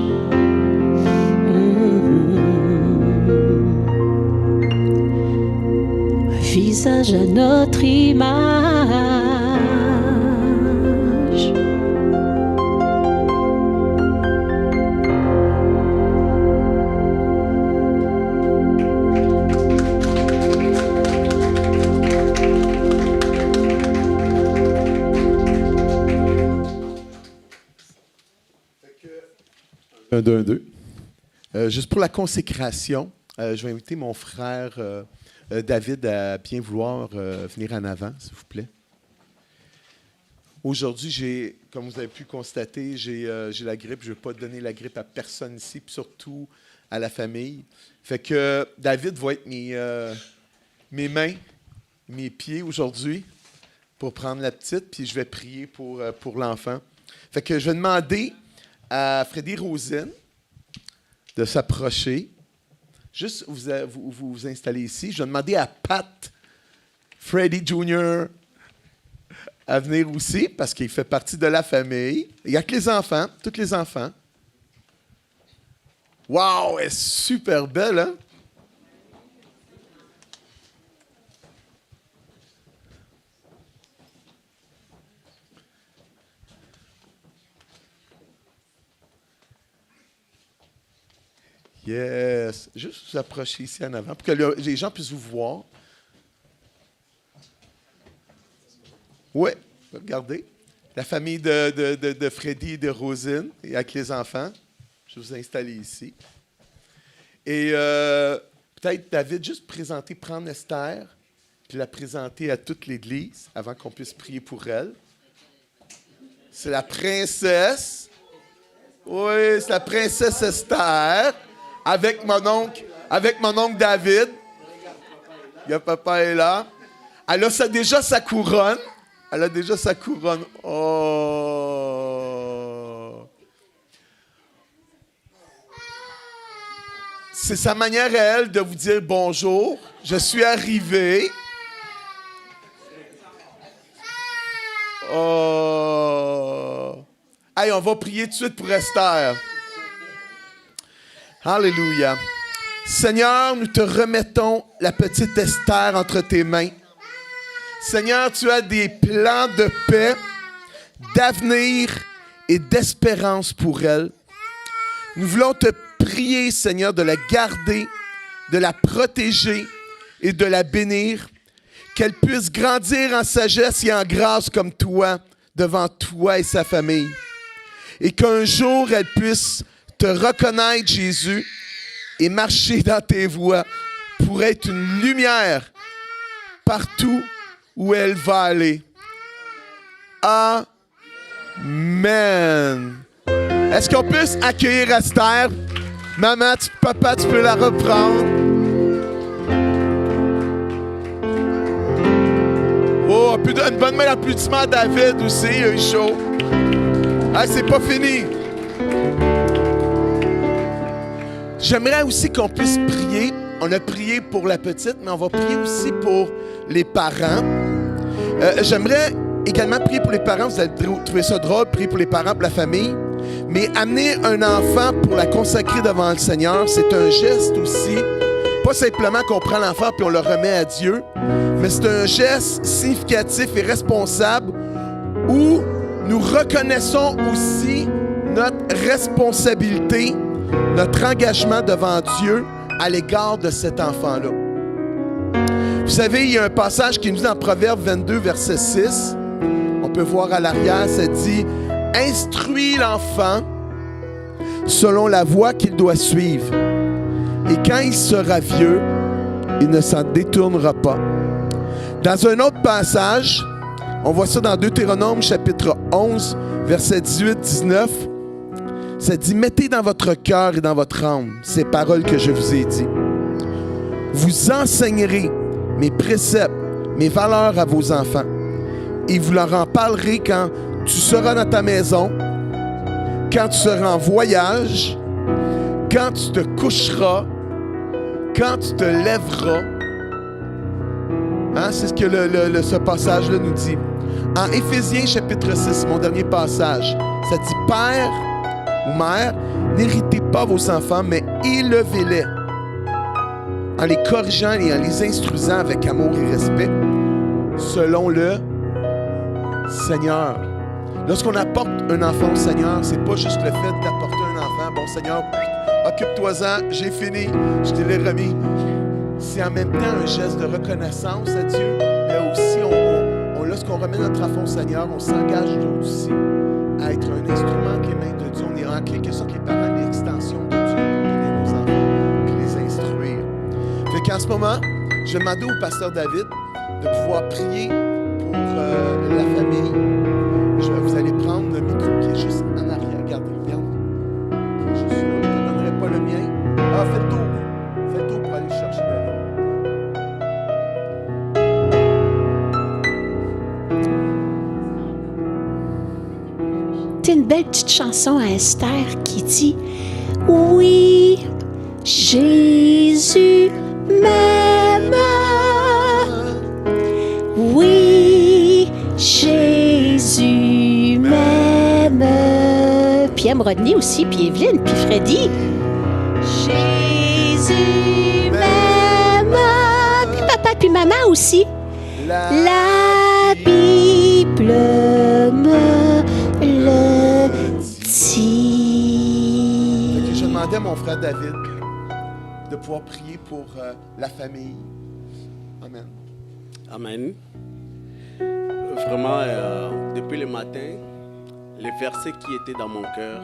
Un visage à notre image. Un, deux, un, deux. Juste pour la consécration, je vais inviter mon frère David à bien vouloir venir en avant, s'il vous plaît. Aujourd'hui, comme vous avez pu constater, j'ai la grippe. Je ne veux pas donner la grippe à personne ici, puis surtout à la famille. Fait que David va être mes mains, mes pieds aujourd'hui pour prendre la petite, puis je vais prier pour l'enfant. Fait que je vais demander à Freddy Rosine de s'approcher. Juste vous installer ici. Je vais demander à Pat Freddy Jr. à venir aussi parce qu'il fait partie de la famille. Il y a que les enfants, tous les enfants. Wow, elle est super belle, hein? Yes. Juste vous approcher ici en avant pour que les gens puissent vous voir. Oui, regardez. La famille de Freddy et de Rosine, et avec les enfants. Je vais vous installer ici. Et peut-être, David, juste prendre Esther, puis la présenter à toute l'Église avant qu'on puisse prier pour elle. C'est la princesse. Oui, c'est la princesse Esther. Avec mon oncle David. Il y a papa est là. Elle a déjà sa couronne. Oh! C'est sa manière à elle de vous dire bonjour. Je suis arrivé. Oh! Hey, on va prier tout de suite pour Esther. Alléluia. Seigneur, nous te remettons la petite Esther entre tes mains. Seigneur, tu as des plans de paix, d'avenir et d'espérance pour elle. Nous voulons te prier, Seigneur, de la garder, de la protéger et de la bénir, qu'elle puisse grandir en sagesse et en grâce comme toi, devant toi et sa famille. Et qu'un jour, elle puisse te reconnaître, Jésus, et marcher dans tes voies pour être une lumière partout où elle va aller. Amen. Est-ce qu'on peut accueillir Esther? Maman, papa, tu peux la reprendre. Oh, une bonne main d'applaudissement à David aussi, il a eu chaud. Ah, c'est pas fini. J'aimerais aussi qu'on puisse prier. On a prié pour la petite, mais on va prier aussi pour les parents. J'aimerais également prier pour les parents. Vous allez trouver ça drôle, prier pour les parents, pour la famille. Mais amener un enfant pour la consacrer devant le Seigneur, c'est un geste aussi. Pas simplement qu'on prend l'enfant puis on le remet à Dieu, mais c'est un geste significatif et responsable où nous reconnaissons aussi notre responsabilité, notre engagement devant Dieu à l'égard de cet enfant-là. Vous savez, il y a un passage qui nous dit dans Proverbe 22, verset 6. On peut voir à l'arrière, ça dit « Instruis l'enfant selon la voie qu'il doit suivre. Et quand il sera vieux, il ne s'en détournera pas. » Dans un autre passage, on voit ça dans Deutéronome chapitre 11, verset 18-19. Ça dit « Mettez dans votre cœur et dans votre âme ces paroles que je vous ai dites. Vous enseignerez mes préceptes, mes valeurs à vos enfants. Et vous leur en parlerez quand tu seras dans ta maison, quand tu seras en voyage, quand tu te coucheras, quand tu te lèveras. » Hein, c'est ce que ce passage-là nous dit. En Éphésiens chapitre 6, mon dernier passage, ça dit « Père ou mère, n'héritez pas vos enfants, mais élevez-les en les corrigeant et en les instruisant avec amour et respect, selon le Seigneur. » Lorsqu'on apporte un enfant au Seigneur, c'est pas juste le fait d'apporter un enfant. Bon, Seigneur, occupe-toi-en, j'ai fini, je te l'ai remis. C'est en même temps un geste de reconnaissance à Dieu, mais aussi, lorsqu'on remet notre enfant au Seigneur, on s'engage nous aussi à être un instrument entre les mains de Dieu. On est en quelque sorte les parents, l'extension de Dieu pour guider nos enfants, pour les instruire. Fait qu'en ce moment, je vais demander au pasteur David de pouvoir prier pour la famille. Vous allez prendre le micro qui est juste en arrière. Regardez. Qui est juste là. Je ne te donnerai pas le mien. Ah, fais le tour. Fais le tour pour aller chercher David. C'est une belle petite chanson à Esther qui dit « Oui, Jésus m'aime. Oui, Jésus m'aime. » Puis aime Rodney aussi, puis Evelyne, puis Freddy. Jésus m'aime. Puis papa, puis maman aussi. La Bible me le dit. Je demandais à mon frère David de pouvoir prier pour la famille. Amen. Amen. Vraiment, depuis le matin, les versets qui étaient dans mon cœur,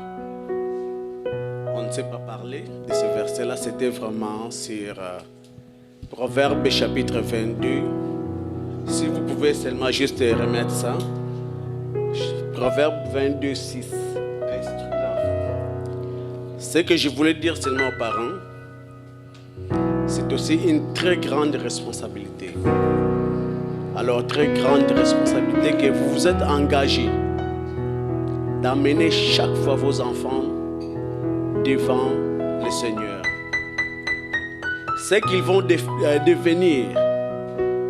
on ne sait pas parler de ces versets-là. C'était vraiment sur Proverbe chapitre 22. Si vous pouvez seulement juste remettre ça. Proverbe 22, 6. Ce que je voulais dire seulement aux parents, c'est aussi une très grande responsabilité. Alors, très grande responsabilité que vous vous êtes engagés d'amener chaque fois vos enfants devant le Seigneur. Ce qu'ils vont devenir,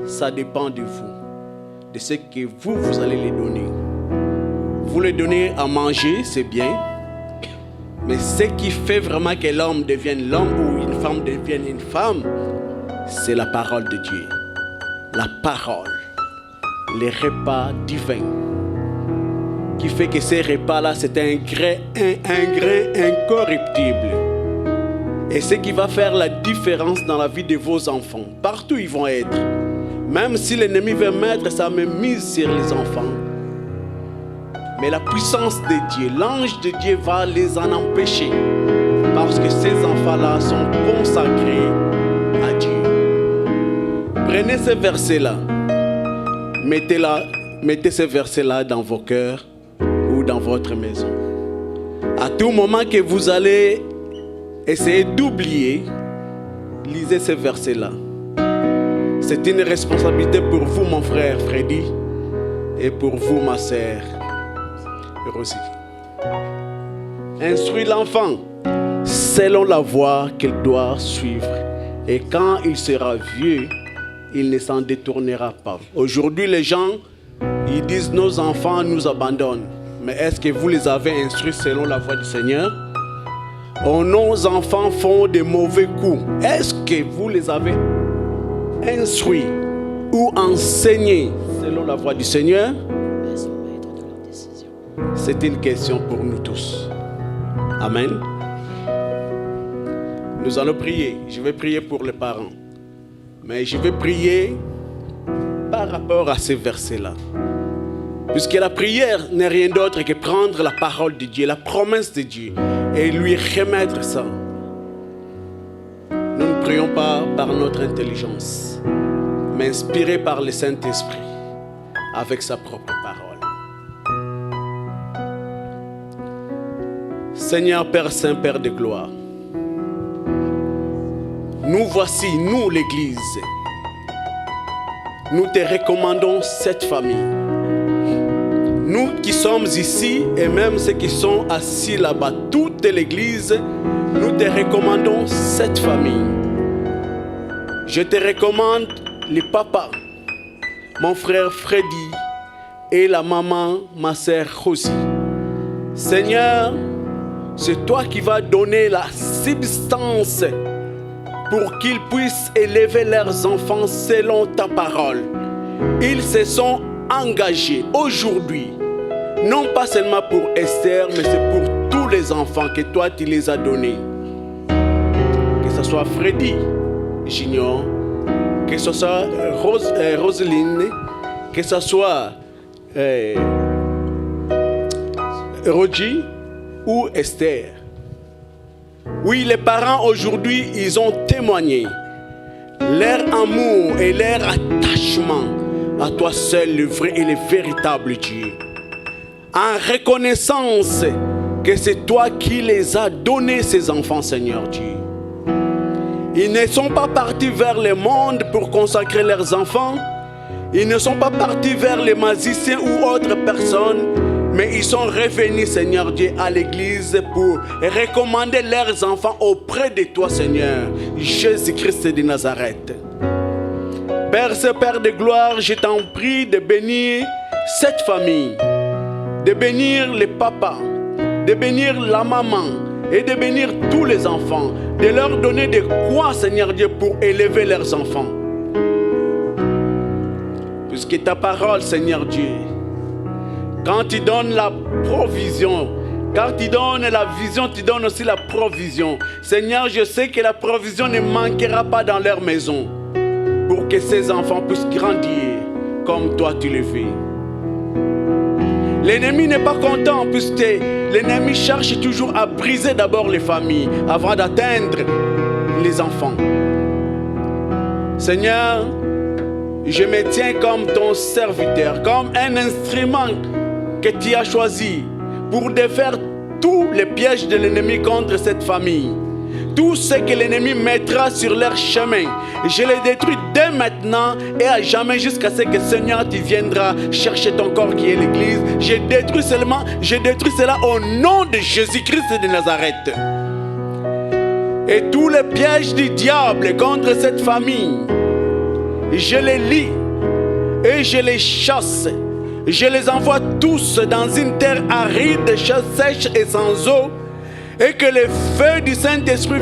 ça dépend de vous, de ce que vous allez les donner. Vous les donnez à manger, c'est bien, mais ce qui fait vraiment que l'homme devienne l'homme ou une femme devienne une femme, c'est la parole de Dieu. La parole, les repas divins, qui fait que ces repas-là, c'est un grain incorruptible. Et ce qui va faire la différence dans la vie de vos enfants, partout ils vont être. Même si l'ennemi veut mettre sa mainmise sur les enfants, mais la puissance de Dieu, l'ange de Dieu va les en empêcher. Parce que ces enfants-là sont consacrés à Dieu. Prenez ce verset-là. Mettez ce verset-là dans vos cœurs ou dans votre maison. À tout moment que vous allez essayer d'oublier, lisez ce verset-là. C'est une responsabilité pour vous, mon frère Freddy, et pour vous, ma sœur Rosie. Instruis l'enfant selon la voie qu'il doit suivre. Et quand il sera vieux, il ne s'en détournera pas. Aujourd'hui, les gens, ils disent nos enfants nous abandonnent. Mais est-ce que vous les avez instruits selon la voie du Seigneur? Oh, nos enfants font de mauvais coups. Est-ce que vous les avez instruits ou enseignés selon la voie du Seigneur? C'est une question pour nous tous. Amen. Nous allons prier. Je vais prier pour les parents. Mais je vais prier par rapport à ces versets-là. Puisque la prière n'est rien d'autre que prendre la parole de Dieu, la promesse de Dieu, et lui remettre ça. Nous ne prions pas par notre intelligence, mais inspirés par le Saint-Esprit, avec sa propre parole. Seigneur Père Saint, Père de gloire, nous voici, nous l'Église. Nous te recommandons cette famille. Nous qui sommes ici et même ceux qui sont assis là-bas, toute l'Église, nous te recommandons cette famille. Je te recommande les papas, mon frère Freddy et la maman, ma sœur Rosie. Seigneur, c'est toi qui vas donner la substance pour qu'ils puissent élever leurs enfants selon ta parole. Ils se sont engagés aujourd'hui, non pas seulement pour Esther, mais c'est pour tous les enfants que toi tu les as donnés. Que ce soit Freddy Junior, que ce soit Roselyne, que ce soit Roger ou Esther. Oui, les parents aujourd'hui, ils ont témoigné leur amour et leur attachement à toi seul, le vrai et le véritable Dieu. En reconnaissance que c'est toi qui les as donnés, ces enfants, Seigneur Dieu. Ils ne sont pas partis vers le monde pour consacrer leurs enfants. Ils ne sont pas partis vers les magiciens ou autres personnes. Mais ils sont revenus, Seigneur Dieu, à l'église pour recommander leurs enfants auprès de toi, Seigneur, Jésus-Christ de Nazareth. Père, ce Père de gloire, je t'en prie de bénir cette famille, de bénir les papas, de bénir la maman et de bénir tous les enfants, de leur donner de quoi, Seigneur Dieu, pour élever leurs enfants. Puisque ta parole, Seigneur Dieu, quand tu donnes la provision, quand tu donnes la vision, tu donnes aussi la provision. Seigneur, je sais que la provision ne manquera pas dans leur maison pour que ces enfants puissent grandir comme toi tu le fais. L'ennemi n'est pas content puisque l'ennemi cherche toujours à briser d'abord les familles avant d'atteindre les enfants. Seigneur, je me tiens comme ton serviteur, comme un instrument que tu as choisi pour défaire tous les pièges de l'ennemi contre cette famille. Tout ce que l'ennemi mettra sur leur chemin, je les détruis dès maintenant et à jamais jusqu'à ce que Seigneur tu viendras chercher ton corps qui est l'église. Je détruis cela au nom de Jésus-Christ de Nazareth. Et tous les pièges du diable contre cette famille, je les lis et je les chasse. Je les envoie tous dans une terre aride, sèche et sans eau. et que les feux du Saint-Esprit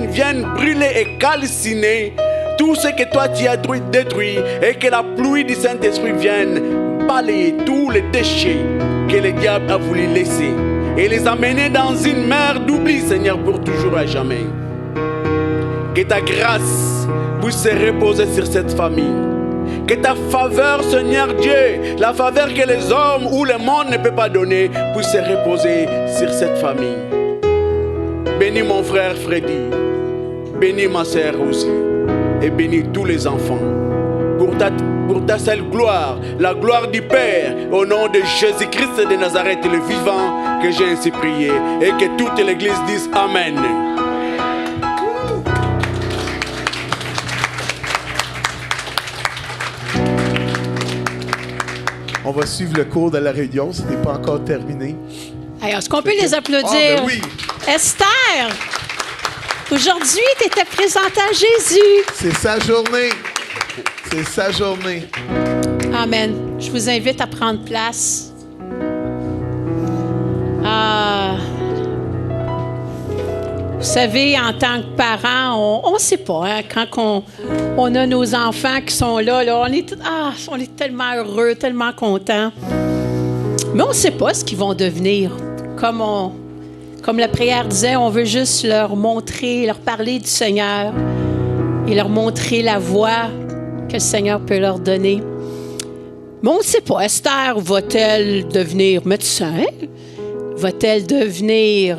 viennent brûler et calciner tout ce que toi tu as détruit, et que la pluie du Saint-Esprit vienne balayer tous les déchets que le diable a voulu laisser et les amener dans une mer d'oubli, Seigneur, pour toujours à jamais. Que ta grâce puisse se reposer sur cette famille. Que ta faveur, Seigneur Dieu, la faveur que les hommes ou le monde ne peut pas donner, puisse se reposer sur cette famille. Bénis mon frère Freddy, bénis ma sœur aussi, et bénis tous les enfants. Pour ta seule gloire, la gloire du Père, au nom de Jésus-Christ de Nazareth, le vivant, que j'ai ainsi prié, et que toute l'Église dise Amen. On va suivre le cours de la réunion, ce n'est pas encore terminé. Hey, est-ce qu'on peut les applaudir? Ah, ben oui. Esther, aujourd'hui, tu étais présentée à Jésus. C'est sa journée. C'est sa journée. Amen. Je vous invite à prendre place. Vous savez, en tant que parents, on ne sait pas, hein, quand on a nos enfants qui sont là, on est tellement heureux, tellement contents. Mais on ne sait pas ce qu'ils vont devenir. Comme la prière disait, on veut juste leur montrer, leur parler du Seigneur et leur montrer la voie que le Seigneur peut leur donner. Mais on ne sait pas, Esther, va-t-elle devenir médecin? Va-t-elle devenir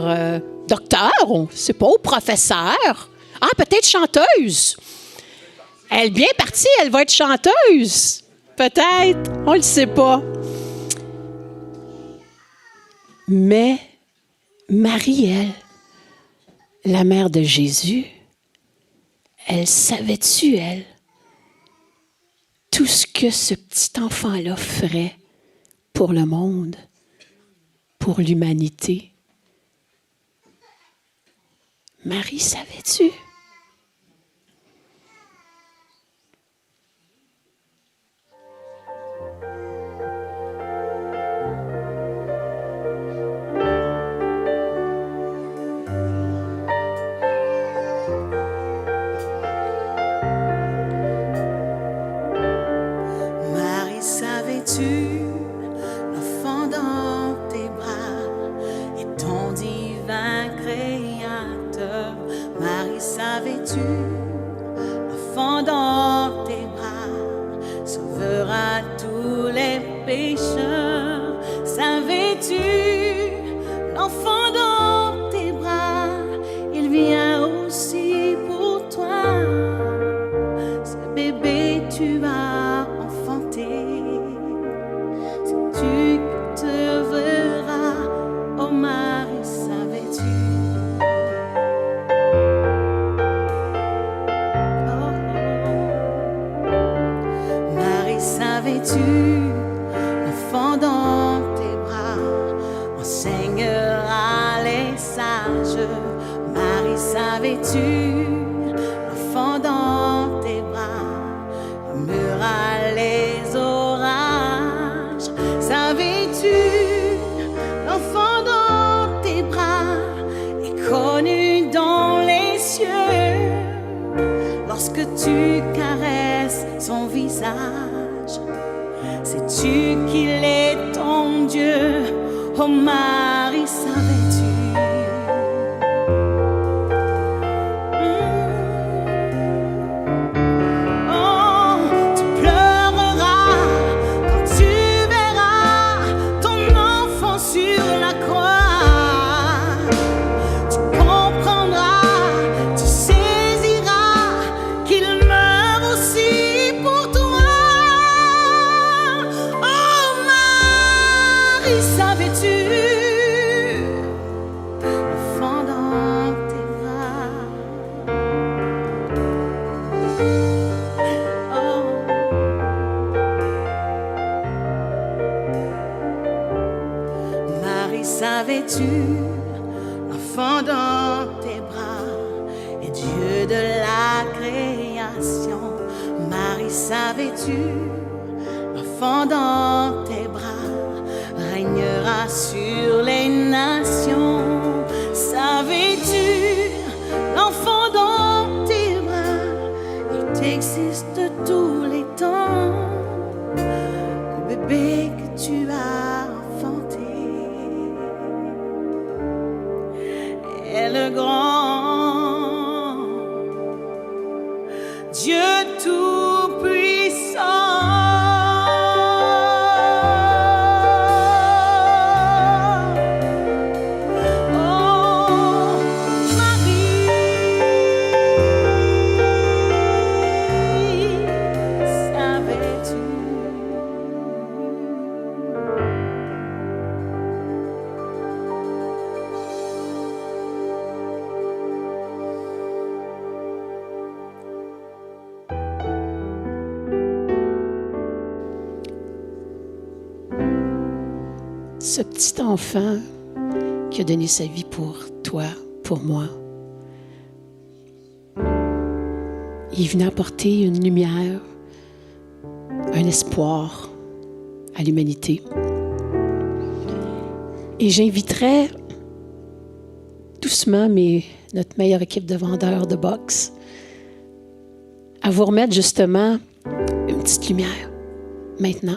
docteur? On ne sait pas, ou professeur? Ah, peut-être chanteuse. Elle est bien partie, elle va être chanteuse. Peut-être, on ne le sait pas. Mais Marie, elle, la mère de Jésus, elle savait-tu, elle, tout ce que ce petit enfant-là ferait pour le monde, pour l'humanité? Marie, savais-tu? Marie, savais-tu, l'enfant dans tes bras est ton divin créateur? Marie, savais-tu, l'enfant dans tes bras sauvera tous les pécheurs? Savais-tu, l'enfant dans tes bras, il vient aussi pour toi. Ce bébé tu as enfanté, c'est tu qui te verras. Oh Marie, savais-tu? Marie, savais-tu, l'enfant dans tes bras enseignera les sages. Marie, savais-tu, l'enfant dans tes bras calmera les orages. Savais-tu, l'enfant dans tes bras est connu dans les cieux lorsque tu caresses son visage? Sais-tu qu'il est ton Dieu? Oh Marie, savais-tu? Oh, tu pleureras quand tu verras ton enfant sur la croix. Tu comprendras, tu saisiras qu'il meurt aussi pour toi. Oh Marie, savais-tu, l'enfant dans tes bras? Oh. Marie, savais-tu, l'enfant dans tes bras est Dieu de la création? Marie, savais-tu, l'enfant dans tes bras régnera sur les nations? Savais-tu, bébé que tu as enfanté est le grand Dieu tout-puissant. Ce petit enfant qui a donné sa vie pour toi, pour moi, il venait apporter une lumière, un espoir à l'humanité. Et j'inviterais doucement notre meilleure équipe de vendeurs de boxe à vous remettre justement une petite lumière maintenant.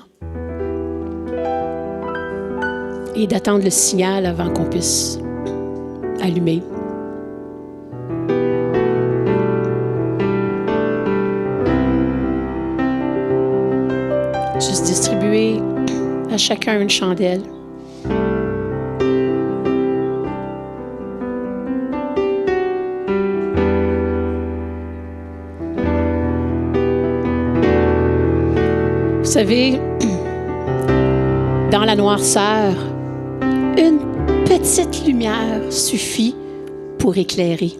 Et d'attendre le signal avant qu'on puisse allumer. Juste distribuer à chacun une chandelle. Vous savez, dans la noirceur, une petite lumière suffit pour éclairer.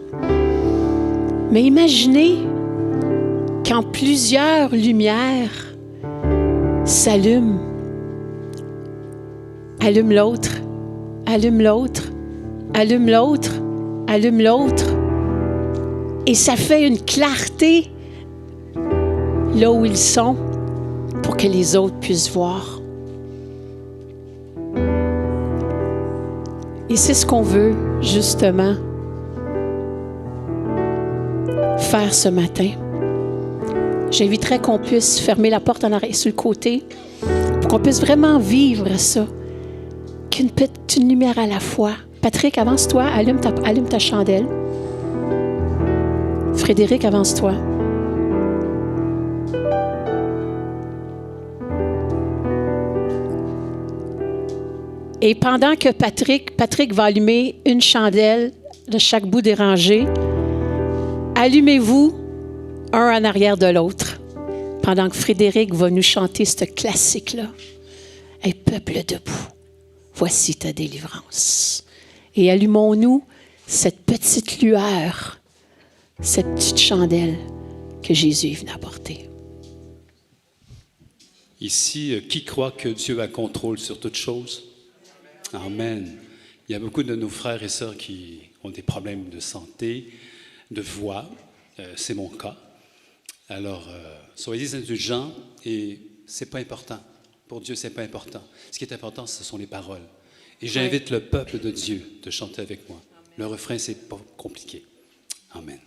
Mais imaginez quand plusieurs lumières s'allument, allument l'autre, allument l'autre, allument l'autre, allument l'autre, et ça fait une clarté là où ils sont pour que les autres puissent voir. Et c'est ce qu'on veut, justement, faire ce matin. J'inviterais qu'on puisse fermer la porte en arrière sur le côté pour qu'on puisse vraiment vivre ça. Qu'une lumière à la fois. Patrick, avance-toi, allume ta chandelle. Frédéric, avance-toi. Et pendant que Patrick va allumer une chandelle de chaque bout des rangées, allumez-vous un en arrière de l'autre, pendant que Frédéric va nous chanter ce classique-là. « Hey, peuple debout, voici ta délivrance. » Et allumons-nous cette petite lueur, cette petite chandelle que Jésus est venu apporter. Ici, qui croit que Dieu a contrôle sur toutes choses? Amen. Il y a beaucoup de nos frères et sœurs qui ont des problèmes de santé, de voix. C'est mon cas. Alors, soyez indulgents et c'est pas important. Pour Dieu, c'est pas important. Ce qui est important, ce sont les paroles. Et j'invite le peuple de Dieu de chanter avec moi. Le refrain, c'est pas compliqué. Amen.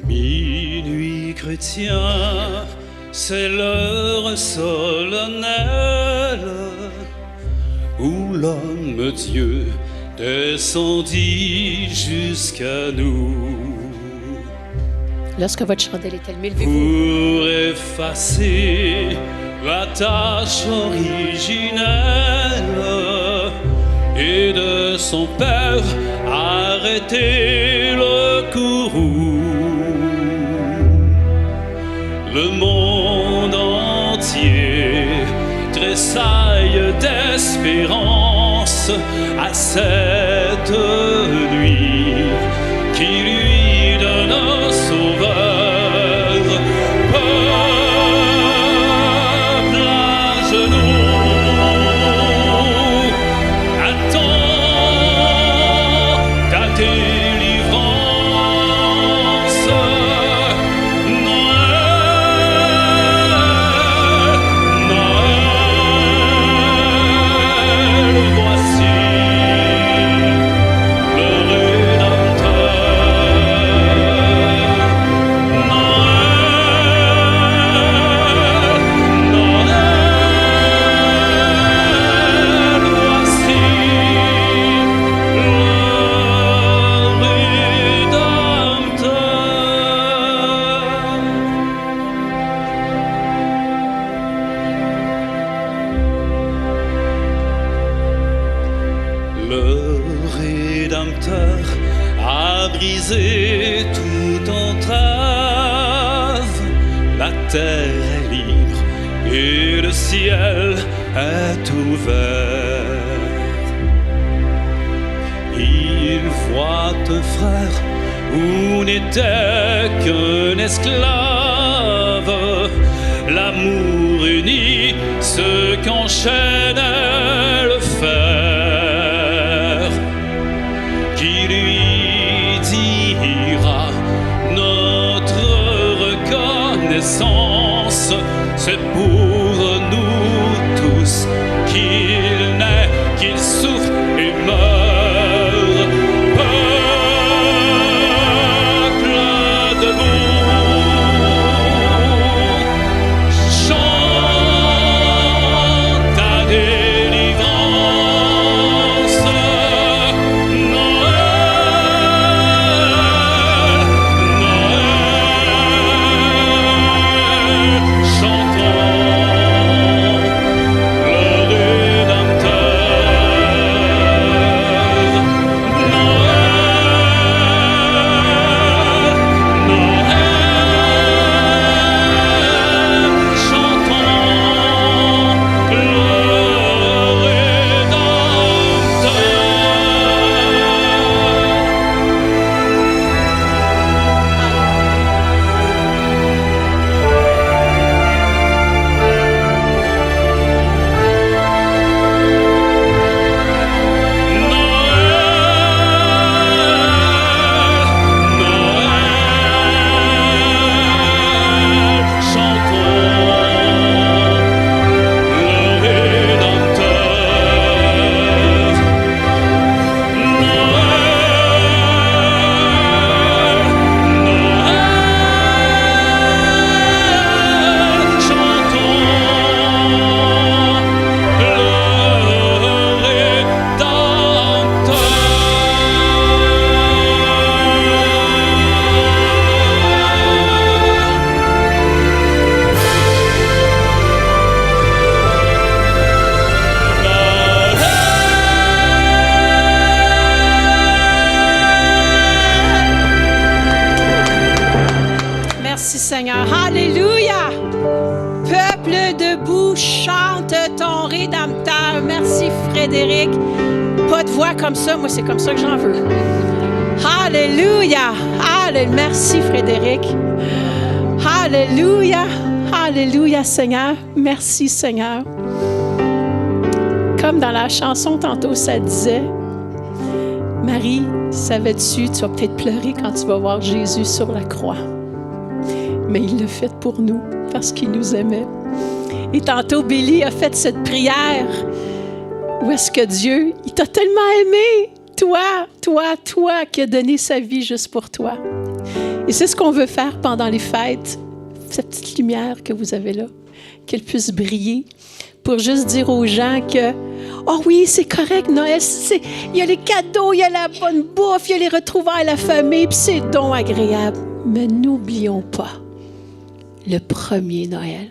Minuit chrétien, c'est l'heure solennelle où l'homme Dieu descendit jusqu'à nous. Lorsque votre chandelle est allumée, levez-vous. Pour effacer la tâche originelle et de son père arrêter le courroux. Le monde entier tressaille d'espérance à cette nuit qui lui donne un sauveur. Peuple à genoux, attends ta délivrance. Noël, Noël, voici Le Rédempteur a brisé toute entrave. La terre est libre et le ciel est ouvert. Il voit un frère où n'était qu'un esclave. L'amour unit ce qu'enchaînait le fer. Qui lui dira notre reconnaissance, c'est pour nous tous qu'il naît, qu'il souffre et meurt. Peuple debout, chante ta délivrance. Noël, Noël, chantons le Rédempteur. Noël, Noël, chantons le Merci Seigneur. Alléluia. Peuple debout, chante ton Rédempteur. Merci Frédéric. Pas de voix comme ça, moi c'est comme ça que j'en veux. Alléluia. Alléluia. Merci Frédéric. Alléluia. Alléluia Seigneur. Merci Seigneur. Comme dans la chanson tantôt ça disait, Marie, savais-tu, tu vas peut-être pleurer quand tu vas voir Jésus sur la croix. Mais il l'a fait pour nous, parce qu'il nous aimait. Et tantôt, Billy a fait cette prière. Où est-ce que Dieu, il t'a tellement aimé, toi, qui a donné sa vie juste pour toi. Et c'est ce qu'on veut faire pendant les fêtes, cette petite lumière que vous avez là, qu'elle puisse briller, pour juste dire aux gens que, oh oui, c'est correct, Noël, il y a les cadeaux, il y a la bonne bouffe, il y a les retrouvailles, la famille, puis c'est donc agréable. Mais n'oublions pas le premier Noël.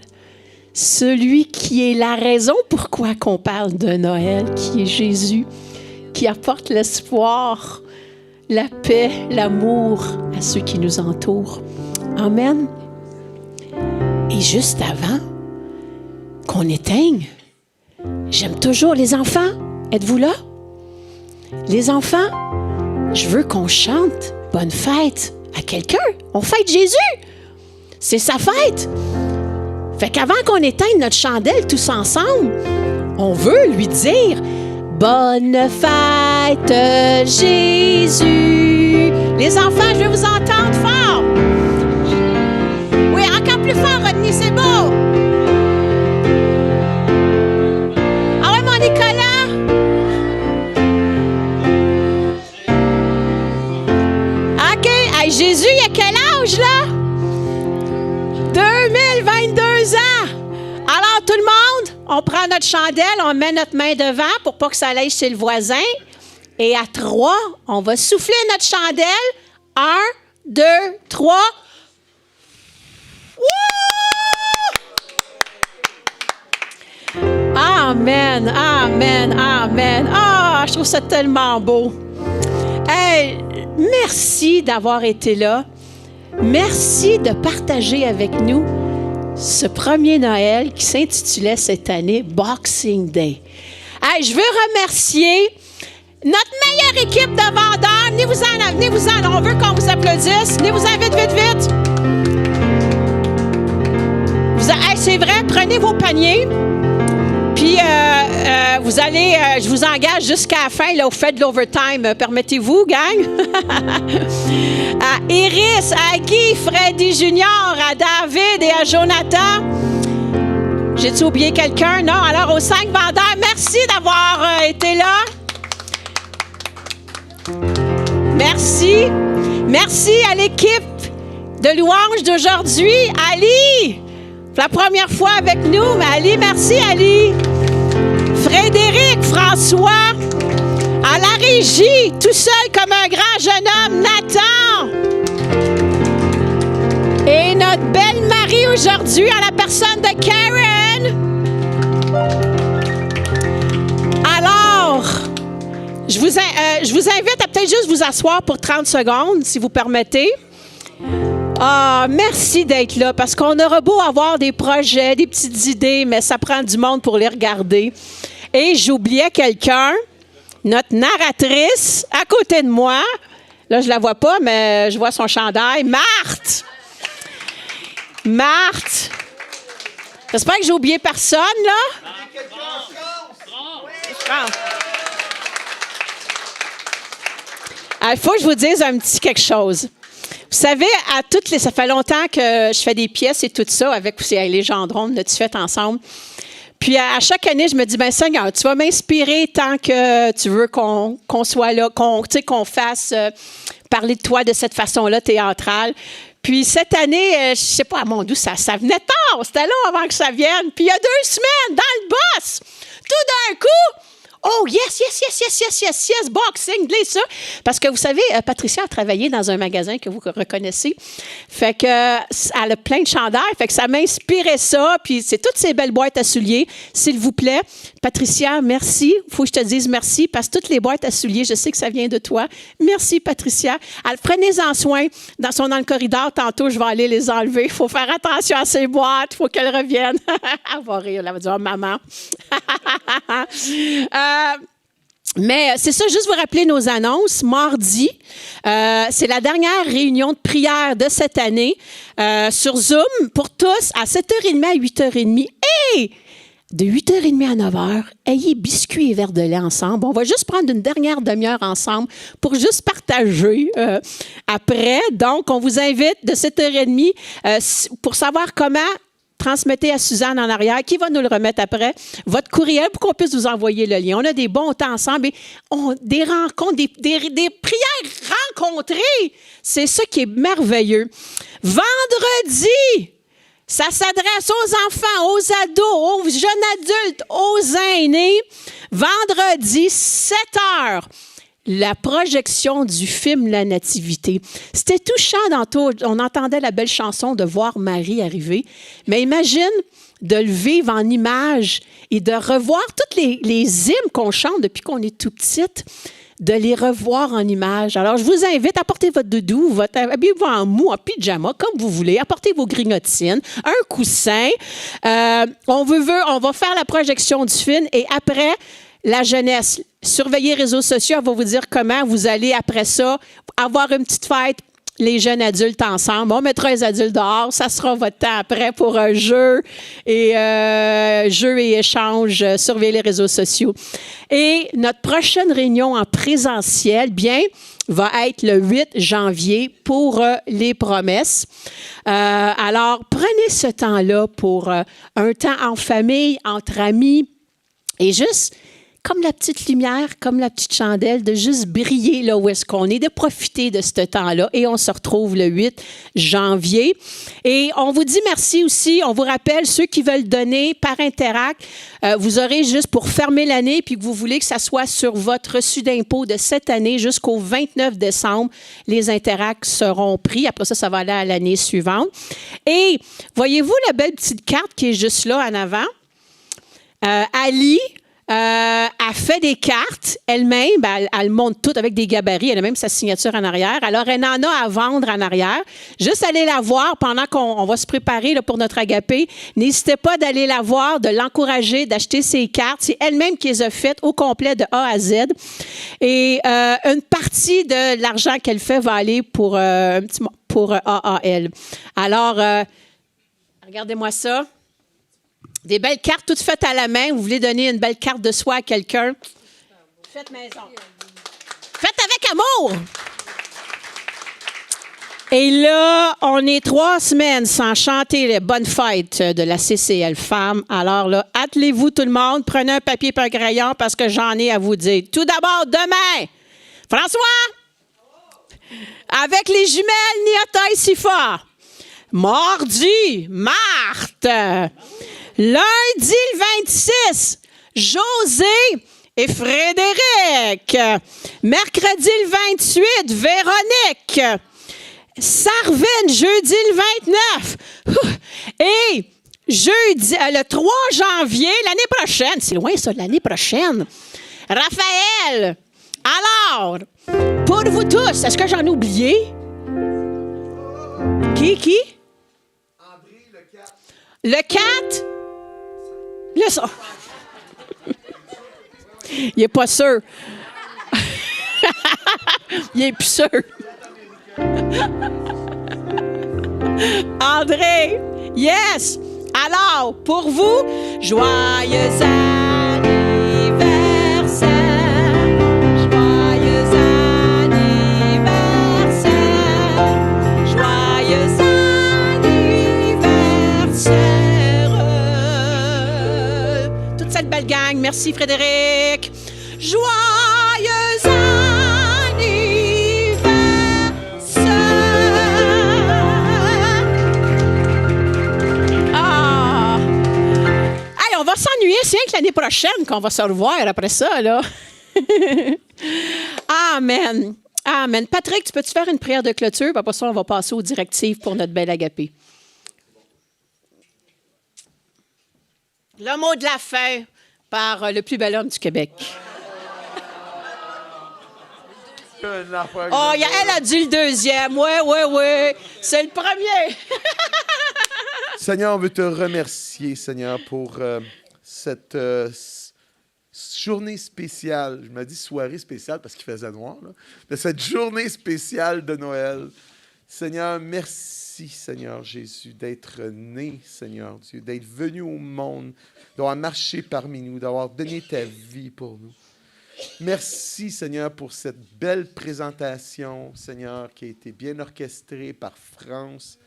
Celui qui est la raison pourquoi qu'on parle de Noël, qui est Jésus, qui apporte l'espoir, la paix, l'amour à ceux qui nous entourent. Amen. Et juste avant qu'on éteigne, j'aime toujours les enfants. Êtes-vous là? Les enfants, je veux qu'on chante « Bonne fête » à quelqu'un. On fête Jésus. C'est sa fête. Fait qu'avant qu'on éteigne notre chandelle tous ensemble, on veut lui dire « Bonne fête Jésus ». Les enfants, je veux vous entendre fort. Oui, encore plus fort, Rodney, c'est beau. Ah ouais, mon Nicolas. OK. Hey, Jésus, il a quel âge, là? 2022 ans. Alors, tout le monde, on prend notre chandelle, on met notre main devant pour pas que ça aille chez le voisin. Et à 3, on va souffler notre chandelle. 1, 2, 3. Wouh! Ah, Amen, amen, amen. Ah, je trouve ça tellement beau. Hey, merci d'avoir été là. Merci de partager avec nous ce premier Noël qui s'intitulait cette année Boxing Day. Hey, je veux remercier notre meilleure équipe de vendeurs. Venez-vous-en, venez-vous-en. On veut qu'on vous applaudisse. Venez-vous-en vite, vite, vite. Hey, c'est vrai, prenez vos paniers. Puis, vous allez, je vous engage jusqu'à la fin, là, vous faites de l'overtime. Permettez-vous, gang? À Iris, à Guy, Freddy Junior, à David et à Jonathan. J'ai-tu oublié quelqu'un? Non? Alors, aux 5 vendeurs, merci d'avoir été là. Merci. Merci à l'équipe de louange d'aujourd'hui. Ali, la première fois avec nous. Mais Ali, merci Ali. Frédéric, François, à la régie, tout seul comme un grand jeune homme, Nathan. Et notre belle Marie aujourd'hui, à la personne de Karen. Alors, je vous invite à peut-être juste vous asseoir pour 30 secondes, si vous permettez. Ah, merci d'être là, parce qu'on aura beau avoir des projets, des petites idées, mais ça prend du monde pour les regarder. Et j'oubliais quelqu'un, notre narratrice, à côté de moi. Là, je la vois pas, mais je vois son chandail. Marthe! Marthe! J'espère que j'ai oublié personne, là. Il faut que je vous dise un petit quelque chose. Vous savez, ça fait longtemps que je fais des pièces et tout ça avec les Gendrons, là, tu fais ensemble. Puis à chaque année, je me dis, ben Seigneur, tu vas m'inspirer tant que tu veux qu'on soit là, qu'on fasse parler de toi de cette façon-là théâtrale. Puis cette année, je sais pas, mon Dieu, ça venait tard. C'était là avant que ça vienne. Puis il y a 2 semaines, dans le boss, tout d'un coup, oh, yes, Boxing Day, ça. Parce que vous savez, Patricia a travaillé dans un magasin que vous reconnaissez. Fait que, elle a plein de chandails. Fait que ça m'inspirait ça. Puis c'est toutes ces belles boîtes à souliers. S'il vous plaît, Patricia, merci. Il faut que je te dise merci parce que toutes les boîtes à souliers, je sais que ça vient de toi. Merci, Patricia. Prenez-en soin. Sont dans le corridor. Tantôt, je vais aller les enlever. Il faut faire attention à ces boîtes. Il faut qu'elles reviennent. Elle va rire. Elle va dire, oh, maman. Mais c'est ça, juste vous rappeler nos annonces. Mardi, c'est la dernière réunion de prière de cette année sur Zoom pour tous à 7h30 à 8h30. Et de 8h30 à 9h, ayez biscuits et verre de lait ensemble. On va juste prendre une dernière demi-heure ensemble pour juste partager après. Donc, on vous invite de 7h30 pour savoir comment. Transmettez à Suzanne en arrière, qui va nous le remettre après, votre courriel pour qu'on puisse vous envoyer le lien. On a des bons temps ensemble et des rencontres, des prières rencontrées. C'est ça qui est merveilleux. Vendredi, ça s'adresse aux enfants, aux ados, aux jeunes adultes, aux aînés. Vendredi, 7h. La projection du film La Nativité. C'était touchant d'entour. On entendait la belle chanson de voir Marie arriver. Mais imagine de le vivre en images et de revoir toutes les hymnes qu'on chante depuis qu'on est tout petite, de les revoir en images. Alors, je vous invite à porter votre doudou, habillez-vous en mou, en pyjama, comme vous voulez. Apportez vos grignotines, un coussin. On va faire la projection du film et après, la jeunesse. Surveillez les réseaux sociaux, on va vous dire comment vous allez, après ça, avoir une petite fête, les jeunes adultes ensemble. On mettra les adultes dehors. Ça sera votre temps après pour un jeu et échange. Surveillez les réseaux sociaux. Et notre prochaine réunion en présentiel, va être le 8 janvier pour les promesses. Alors, prenez ce temps-là pour un temps en famille, entre amis et juste... comme la petite lumière, comme la petite chandelle, de juste briller là où est-ce qu'on est, de profiter de ce temps-là. Et on se retrouve le 8 janvier. Et on vous dit merci aussi. On vous rappelle, ceux qui veulent donner par Interact, vous aurez juste pour fermer l'année, puis que vous voulez que ça soit sur votre reçu d'impôt de cette année jusqu'au 29 décembre, les Interact seront pris. Après ça, ça va aller à l'année suivante. Et voyez-vous la belle petite carte qui est juste là en avant? Ali a fait des cartes elle-même. Elle monte tout avec des gabarits. Elle a même sa signature en arrière. Alors, elle en a à vendre en arrière. Juste aller la voir pendant qu'on va se préparer là, pour notre agapé. N'hésitez pas d'aller la voir, de l'encourager, d'acheter ses cartes. C'est elle-même qui les a faites au complet de A à Z. Et une partie de l'argent qu'elle fait va aller pour AAL. Alors, regardez-moi ça. Des belles cartes toutes faites à la main. Vous voulez donner une belle carte de soie à quelqu'un? Faites maison. Faites avec amour. Et là, on est 3 semaines sans chanter les bonnes fêtes de la CCL Femmes. Alors là, attelez-vous tout le monde. Prenez un papier et un crayon parce que j'en ai à vous dire. Tout d'abord, demain, François, avec les jumelles Niata et Sifa. Mardi, Marthe. Lundi, le 26, José et Frédéric. Mercredi, le 28, Véronique. Sarvin, jeudi, le 29. Et jeudi, le 3 janvier, l'année prochaine, c'est loin ça, l'année prochaine, Raphaël. Alors, pour vous tous, est-ce que j'en ai oublié? Qui? André, le 4. Le 4? Le son. Il n'est pas sûr. Il est plus sûr. André, yes. Alors, pour vous, joyeux anniversaire. Joyeux anniversaire. Joyeux anniversaire. Toute cette belle gang. Merci, Frédéric. Joyeux on va s'ennuyer, c'est rien que l'année prochaine qu'on va se revoir après ça, là. Amen. Amen. Patrick, tu peux-tu faire une prière de clôture? Après ça, on va passer aux directives pour notre bel agapé. Le mot de la fin par le plus bel homme du Québec. Oh, elle a dit le deuxième. Oui. C'est le premier. Seigneur, on veut te remercier, Seigneur, pour cette journée spéciale. Je me dis soirée spéciale parce qu'il faisait noir, là. De cette journée spéciale de Noël. Seigneur, merci, Seigneur Jésus, d'être né, Seigneur Dieu, d'être venu au monde, d'avoir marché parmi nous, d'avoir donné ta vie pour nous. Merci, Seigneur, pour cette belle présentation, Seigneur, qui a été bien orchestrée par France.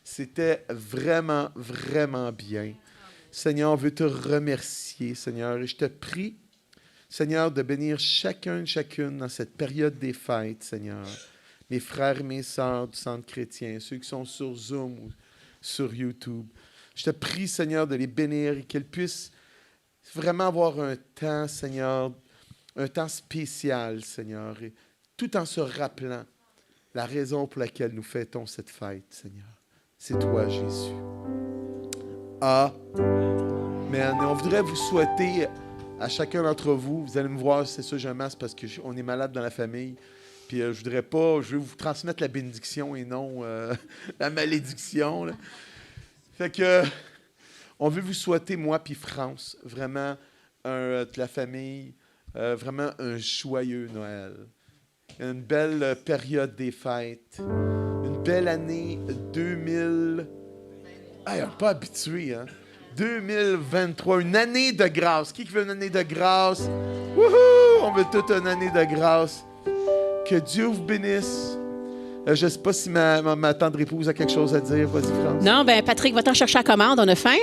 C'était vraiment, vraiment bien. Seigneur, on veut te remercier, Seigneur. Et je te prie, Seigneur, de bénir chacune dans cette période des fêtes, Seigneur. Mes frères et mes sœurs du Centre chrétien, ceux qui sont sur Zoom ou sur YouTube. Je te prie, Seigneur, de les bénir et qu'ils puissent vraiment avoir un temps, Seigneur, un temps spécial, Seigneur, et tout en se rappelant la raison pour laquelle nous fêtons cette fête, Seigneur. C'est toi, Jésus. Amen. On voudrait vous souhaiter à chacun d'entre vous, vous allez me voir, c'est ça, j'ai un masque parce qu'on est malade dans la famille. Puis je veux vous transmettre la bénédiction et non la malédiction, là. Fait que, on veut vous souhaiter, moi puis France, vraiment, de la famille, vraiment un joyeux Noël. Une belle période des fêtes. Une belle année 2000. Hey, on n'est pas habitué, hein? 2023, une année de grâce. Qui veut une année de grâce? Wouhou! On veut toute une année de grâce. Que Dieu vous bénisse. Je ne sais pas si ma tendre épouse a quelque chose à dire. Vas-y, France. Non, bien, Patrick, va-t'en chercher la commande, on a faim.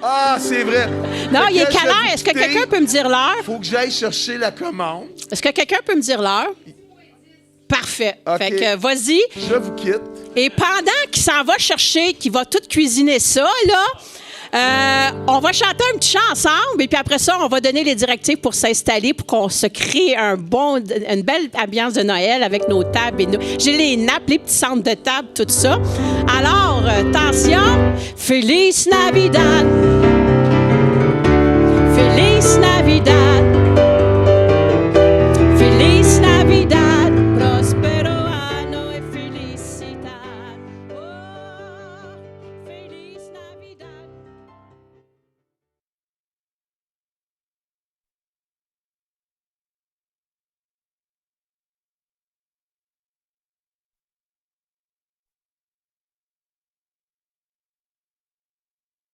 Ah, c'est vrai. Non, il est quelle heure? Est-ce que quelqu'un peut me dire l'heure? Il faut que j'aille chercher la commande. Est-ce que quelqu'un peut me dire l'heure? Parfait. Okay. Fait que, vas-y. Je vous quitte. Et pendant qu'il s'en va chercher, qu'il va tout cuisiner ça, là, on va chanter un petit chant ensemble et puis après ça, on va donner les directives pour s'installer, pour qu'on se crée une belle ambiance de Noël avec nos tables. J'ai les nappes, les petits centres de table, tout ça. Alors, attention, Feliz Navidad. Feliz Navidad.